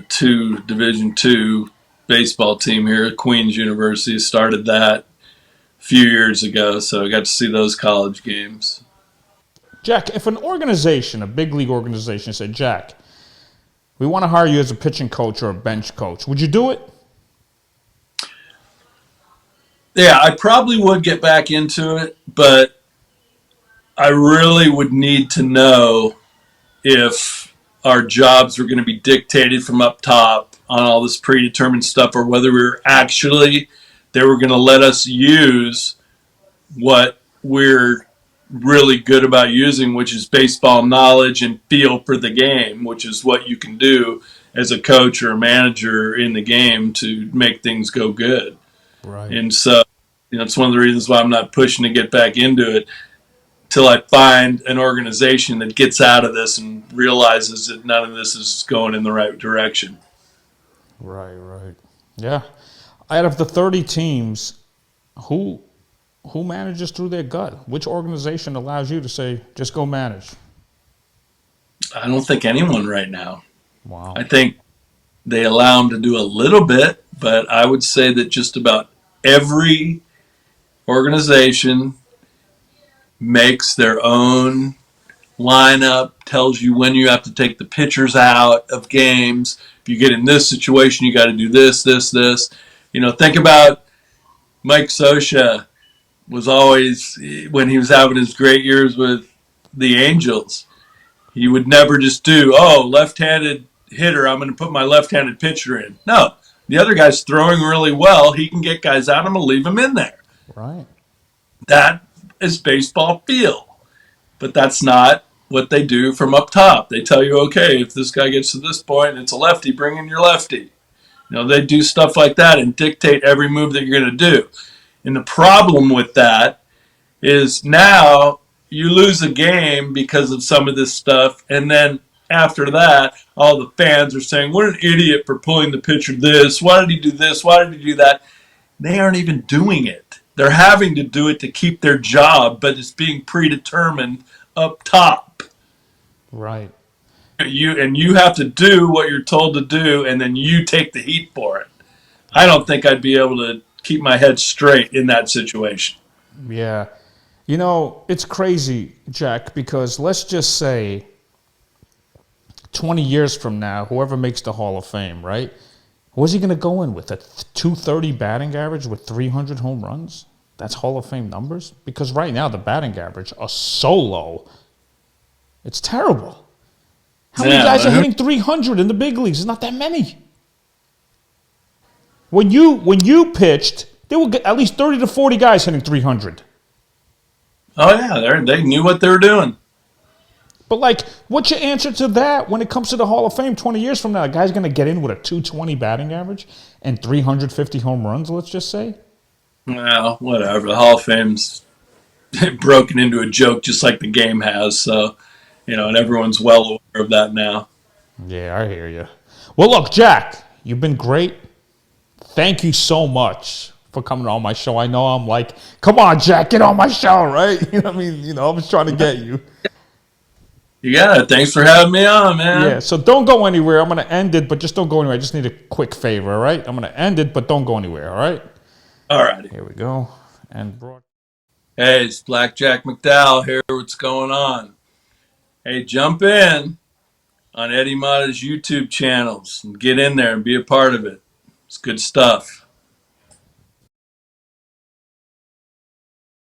two Division II baseball team here at Queens University. Started that a few years ago, so I got to see those college games. Jack, if an organization, a big league organization, said, Jack, we want to hire you as a pitching coach or a bench coach, would you do it? Yeah, I probably would get back into it, but I really would need to know if our jobs were going to be dictated from up top on all this predetermined stuff, or whether they were going to let us use what we're really good about using, which is baseball knowledge and feel for the game, which is what you can do as a coach or a manager in the game to make things go good. Right. And so, it's one of the reasons why I'm not pushing to get back into it till I find an organization that gets out of this and realizes that none of this is going in the right direction. Right, right. Yeah. Out of the 30 teams, who Who manages through their gut? Which organization allows you to say, just go manage? I don't think anyone right now. Wow. I think they allow them to do a little bit, but I would say that just about every organization makes their own lineup, tells you when you have to take the pitchers out of games. If you get in this situation, you got to do this, this, this. Think about Mike Scioscia was always, when he was having his great years with the Angels, he would never just do, oh, left-handed hitter, I'm going to put my left-handed pitcher in. No, the other guy's throwing really well. He can get guys out. I'm going to leave him in there. Right. That is baseball feel. But that's not what they do from up top. They tell you, okay, if this guy gets to this point and it's a lefty, bring in your lefty. They do stuff like that and dictate every move that you're going to do. And the problem with that is now you lose a game because of some of this stuff, and then after that, all the fans are saying, what an idiot for pulling the pitcher this. Why did he do this? Why did he do that? They aren't even doing it. They're having to do it to keep their job, but it's being predetermined up top. Right. You have to do what you're told to do, and then you take the heat for it. I don't think I'd be able to keep my head straight in that situation. Yeah. It's crazy, Jack, because let's just say 20 years from now, whoever makes the Hall of Fame, right? What's he going to go in with? A 230 batting average with 300 home runs? That's Hall of Fame numbers? Because right now the batting average are so low. It's terrible. How many guys are hitting 300 in the big leagues? There's not that many. When you pitched, there were at least 30 to 40 guys hitting 300. Oh, yeah, they knew what they were doing. But, what's your answer to that when it comes to the Hall of Fame 20 years from now? A guy's going to get in with a 220 batting average and 350 home runs, let's just say? Well, whatever. The Hall of Fame's broken into a joke just like the game has. So, and everyone's well aware of that now. Yeah, I hear you. Well, look, Jack, you've been great. Thank you so much for coming on my show. I know I'm like, come on, Jack, get on my show, right? You know what I mean? I was trying to get you. You got it. Thanks for having me on, man. Yeah, so don't go anywhere. I'm going to end it, but just don't go anywhere. I just need a quick favor, all right? I'm going to end it, but don't go anywhere, all right? All righty. Here we go. And broad. Hey, it's Blackjack McDowell here. What's going on? Hey, jump in on Eddie Mata's YouTube channels and get in there and be a part of it. It's good stuff.